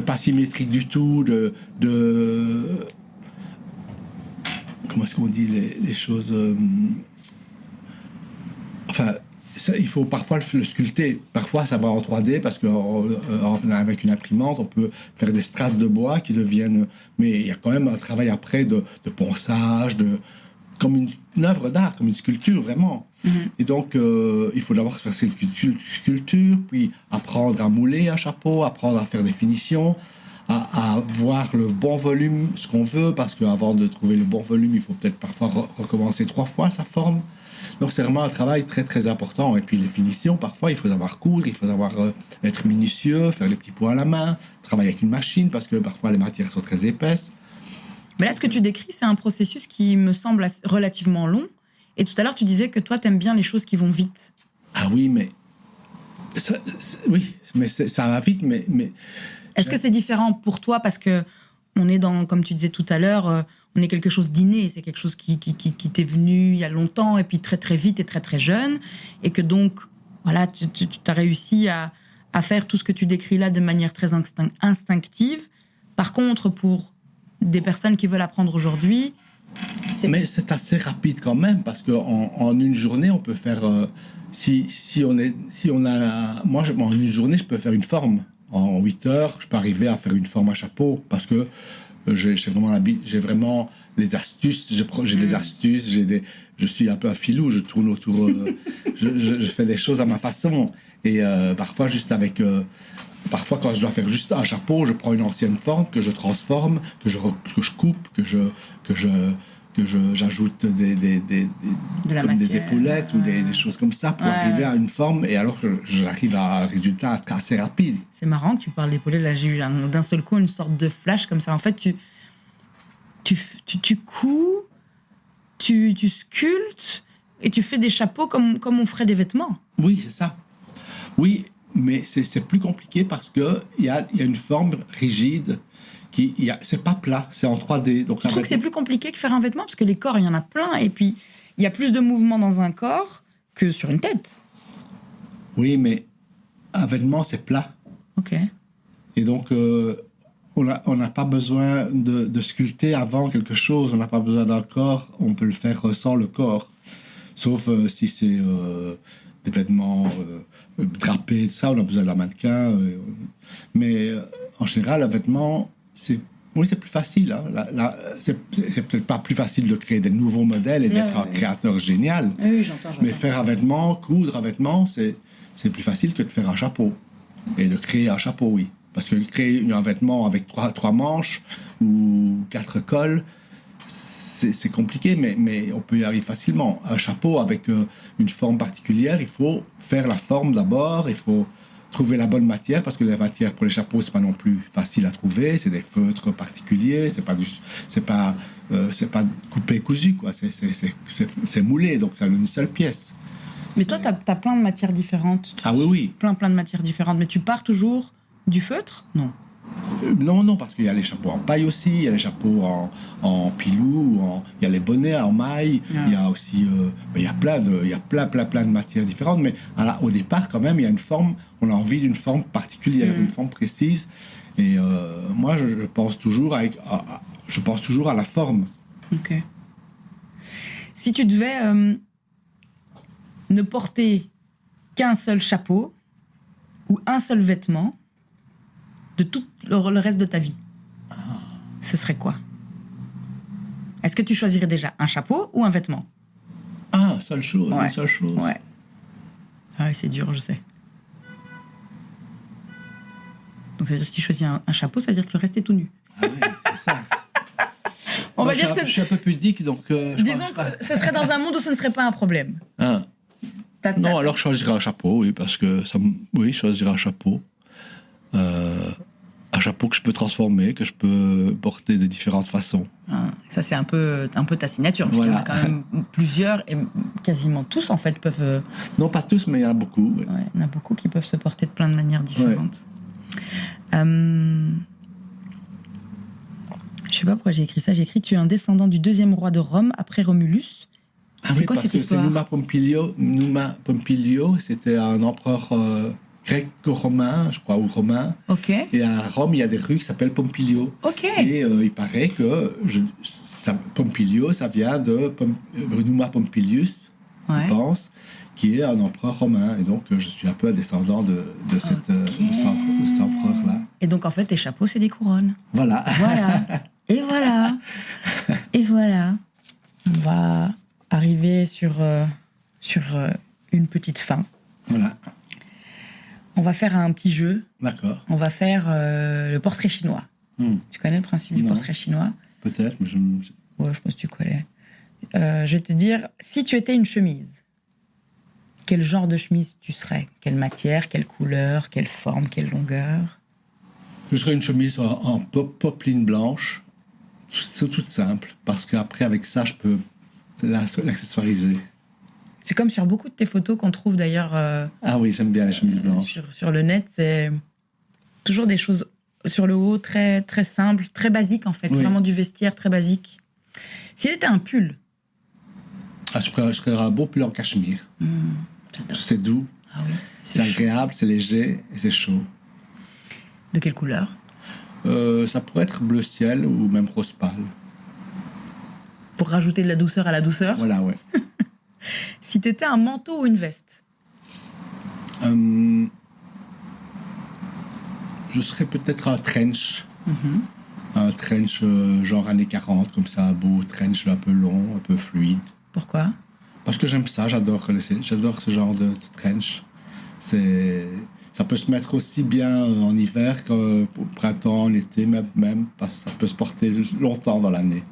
pas symétrique du tout, comment est-ce qu'on dit les choses enfin, il faut parfois le sculpter. Parfois, ça va en 3D parce qu'avec une imprimante, on peut faire des strates de bois qui deviennent. Mais il y a quand même un travail après de ponçage, comme une œuvre d'art, comme une sculpture, vraiment. Et donc, il faut d'abord faire cette sculpture, puis apprendre à mouler un chapeau, apprendre à faire des finitions, à voir le bon volume, ce qu'on veut, parce qu'avant de trouver le bon volume, il faut peut-être parfois recommencer 3 fois sa forme. Donc c'est vraiment un travail très très important. Et puis les finitions, parfois il faut savoir coudre, il faut savoir être minutieux, faire les petits points à la main, travailler avec une machine, parce que parfois les matières sont très épaisses. Mais là, ce que tu décris, c'est un processus qui me semble relativement long. Et tout à l'heure, tu disais que toi, t'aimes bien les choses qui vont vite. Ah oui, mais ça va vite, mais est-ce que c'est différent pour toi parce que on est dans, comme tu disais tout à l'heure, on est quelque chose d'inné, c'est quelque chose qui t'est venu il y a longtemps et puis très très vite et très très jeune, et que donc voilà, tu as réussi à faire tout ce que tu décris là de manière très instinctive. Par contre, pour des personnes qui veulent apprendre aujourd'hui, mais c'est assez rapide quand même, parce qu'en une journée, on peut faire moi, en une journée, je peux faire une forme. En 8 heures, je peux arriver à faire une forme à chapeau, parce que j'ai vraiment des astuces, j'ai des astuces, je suis un peu un filou, je tourne autour, je fais des choses à ma façon. Et parfois, parfois, quand je dois faire juste un chapeau, je prends une ancienne forme que je transforme, que je coupe, j'ajoute des épaulettes ou des choses comme ça pour arriver à une forme, et alors j'arrive à un résultat assez rapide. C'est marrant que tu parles d'épaulettes. Là, j'ai eu d'un seul coup une sorte de flash comme ça. En fait, tu couds, tu sculptes et tu fais des chapeaux comme on ferait des vêtements. Oui, c'est ça. Oui, mais c'est plus compliqué parce que il y a une forme rigide. C'est pas plat, c'est en 3D. Donc je trouve que c'est plus compliqué que faire un vêtement, parce que les corps, il y en a plein, et puis il y a plus de mouvements dans un corps que sur une tête. Oui, mais un vêtement, c'est plat. Ok. Et donc, on n'a pas besoin de sculpter avant quelque chose, on n'a pas besoin d'un corps, on peut le faire sans le corps. Sauf si c'est des vêtements drapés, ça, on a besoin d'un mannequin. Mais en général, un vêtement, c'est plus facile. Hein. C'est peut-être pas plus facile de créer des nouveaux modèles et d'être un créateur génial. Oui, j'entends. Mais faire un vêtement, coudre un vêtement, c'est plus facile que de faire un chapeau. Et de créer un chapeau, oui. Parce que créer un vêtement avec 3 manches ou 4 cols, c'est compliqué, mais on peut y arriver facilement. Un chapeau avec une forme particulière, il faut faire la forme d'abord, il faut trouver la bonne matière, parce que la matière pour les chapeaux, c'est pas non plus facile à trouver, c'est des feutres particuliers, c'est pas coupé cousu, quoi. C'est moulé, donc c'est une seule pièce. Mais toi, t'as plein de matières différentes. Ah oui. Plein de matières différentes. Mais tu pars toujours du feutre ? Non. Non, parce qu'il y a les chapeaux en paille aussi, il y a les chapeaux en pilou, il y a les bonnets en maille, il y a aussi, il y a plein de matières différentes, mais au départ, quand même, il y a une forme, on a envie d'une forme particulière, une forme précise, et moi, je pense toujours à la forme. Ok. Si tu devais ne porter qu'un seul chapeau ou un seul vêtement de tout le reste de ta vie, ce serait quoi? Est-ce que tu choisirais déjà un chapeau ou un vêtement? Ah, seule chose, Ouais. une seule chose. Ouais. Ah ouais, c'est dur, je sais. Donc ça veut dire que si tu choisis un chapeau, ça veut dire que le reste est tout nu. Ah oui, c'est ça. On Moi, va dire que je suis un peu pudique, donc... disons que ce serait dans un monde où ce ne serait pas un problème. Ah. Non, alors je choisirais un chapeau, oui, parce que je choisirais un chapeau. Un chapeau que je peux transformer, que je peux porter de différentes façons. Ah, ça, c'est un peu ta signature, parce qu'il y en a quand même plusieurs, et quasiment tous, en fait, peuvent... Non, pas tous, mais il y en a beaucoup. Oui. Ouais, il y en a beaucoup qui peuvent se porter de plein de manières différentes. Je sais pas pourquoi j'ai écrit ça. J'ai écrit « Tu es un descendant du 2e roi de Rome, après Romulus ». C'est quoi parce cette que histoire? c'est Numa Pompilio, c'était un empereur gréco-romain, je crois, ou romain. Ok. Et à Rome, il y a des rues qui s'appellent Pompilio. Ok. Et il paraît que Pompilio, ça vient de Numa Pompilius, Ouais. je pense, qui est un empereur romain. Et donc, je suis un peu un descendant de cet empereur-là. Et donc, en fait, tes chapeaux, c'est des couronnes. Voilà. Voilà. Et voilà. Et voilà. On va arriver sur une petite fin. Voilà. On va faire un petit jeu. D'accord. On va faire le portrait chinois. Tu connais le principe du Non. portrait chinois? Peut-être, mais Ouais, je pense que tu connais. Je vais te dire, si tu étais une chemise, quel genre de chemise tu serais? Quelle matière, quelle couleur, quelle forme, quelle longueur? je serais une chemise en popeline blanche. C'est tout simple, parce qu'après, avec ça, je peux l'accessoiriser. C'est comme sur beaucoup de tes photos qu'on trouve d'ailleurs Ah oui, j'aime bien les chemises blanches. sur le net. C'est toujours des choses sur le haut très, très simples, très basiques en fait. Oui. Vraiment du vestiaire très basique. Si c'était un pull, Ah, je serais un beau pull en cachemire. j'adore. C'est doux, Ah oui, c'est agréable, c'est léger et c'est chaud. De quelle couleur? Ça pourrait être bleu ciel ou même rose pâle. Pour rajouter de la douceur à la douceur. Voilà, ouais. Si t'étais un manteau ou une veste? Je serais peut-être un trench. Un trench genre années 40, comme ça, un beau trench un peu long, un peu fluide. Pourquoi? Parce que j'aime ça, j'adore ce genre de trench. Ça peut se mettre aussi bien en hiver qu'au printemps, en été, même parce que ça peut se porter longtemps dans l'année.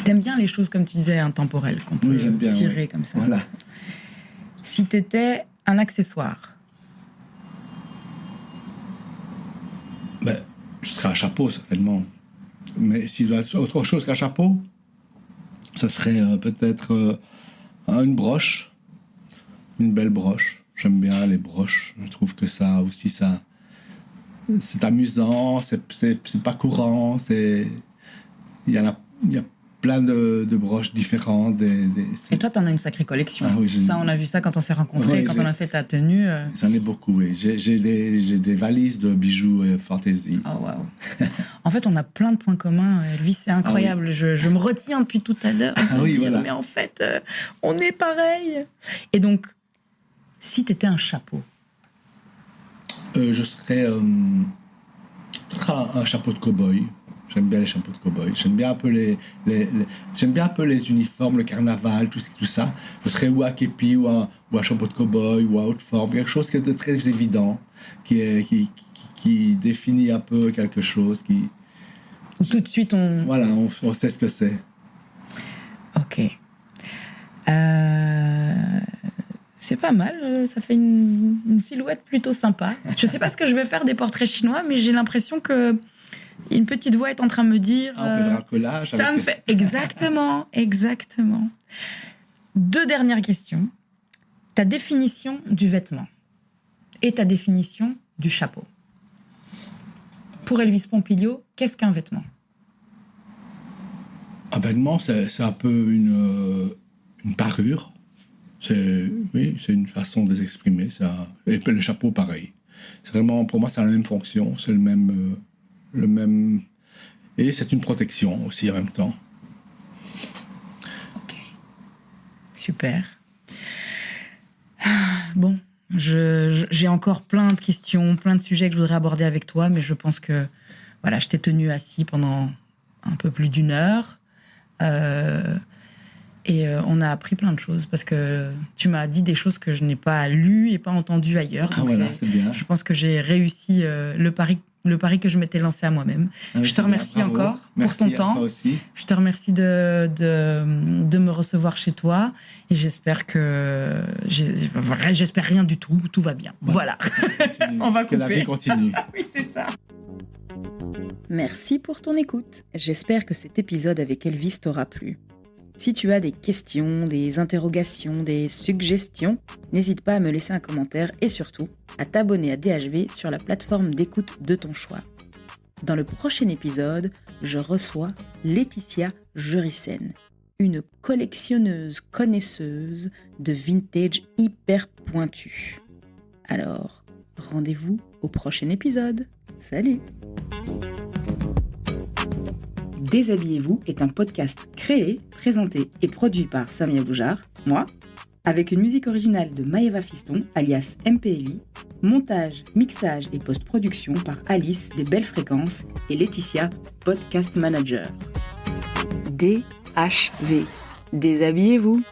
T'aimes bien les choses, comme tu disais, intemporelles, qu'on peut Oui, j'aime bien, tirer oui. comme ça. Voilà. Si t'étais un accessoire, Ben, je serais un chapeau, certainement. Mais s'il doit être autre chose qu'un chapeau, ça serait peut-être une broche. Une belle broche. J'aime bien les broches. Je trouve que ça aussi, c'est amusant, c'est pas courant. Il y a plein de broches différentes. et toi, t'en as une sacrée collection. Ah oui, ça, on a vu ça quand on s'est rencontrés, Oui, quand on a fait ta tenue. J'en ai beaucoup, oui. J'ai des valises de bijoux fantaisie. Oh, waouh. En fait, on a plein de points communs. Elvis, c'est incroyable. Je me retiens depuis tout à l'heure de oui, dire, voilà. mais en fait, on est pareil. Et donc, si t'étais un chapeau, Je serais un chapeau de cow-boy. J'aime bien les chapeaux de cow-boy. J'aime bien un peu j'aime bien un peu les uniformes, le carnaval, tout ça. Je serais ou un képi ou un chapeau de cow-boy ou à haute forme, quelque chose qui est de très évident, qui définit un peu quelque chose, où tout de suite on... Voilà, on sait ce que c'est. Ok. C'est pas mal, ça fait une silhouette plutôt sympa. Je sais pas ce que je vais faire des portraits chinois, mais j'ai l'impression que une petite voix est en train de me dire... On peut faire un collage. ça me fait... Exactement. 2 dernières questions. Ta définition du vêtement et ta définition du chapeau. Pour Elvis Pompilio, qu'est-ce qu'un vêtement ? Un vêtement, c'est un peu une parure. C'est une façon de s'exprimer. Et puis le chapeau, pareil. C'est vraiment, pour moi, ça a la même fonction. C'est le même... Et c'est une protection aussi en même temps. Ok. Super. Bon, j'ai encore plein de questions, plein de sujets que je voudrais aborder avec toi, mais je pense que voilà, je t'ai tenu assis pendant un peu plus d'1 heure. On a appris plein de choses parce que tu m'as dit des choses que je n'ai pas lues et pas entendues ailleurs. Donc c'est bien. Je pense que j'ai réussi le pari que je m'étais lancé à moi-même. Je te remercie encore pour ton temps. Aussi. Je te remercie de me recevoir chez toi et j'espère j'espère rien du tout. Tout va bien. Voilà. On va couper. Que la vie continue. Oui, c'est ça. Merci pour ton écoute. J'espère que cet épisode avec Elvis t'aura plu. Si tu as des questions, des interrogations, des suggestions, n'hésite pas à me laisser un commentaire et surtout à t'abonner à DHV sur la plateforme d'écoute de ton choix. Dans le prochain épisode, je reçois Laetitia Jurissen, une collectionneuse connaisseuse de vintage hyper pointue. Alors, rendez-vous au prochain épisode. Salut! Déshabillez-vous est un podcast créé, présenté et produit par Samia Boujard, moi, avec une musique originale de Maëva Fiston, alias MPLI, montage, mixage et post-production par Alice des Belles Fréquences et Laetitia, podcast manager. DHV. Déshabillez-vous.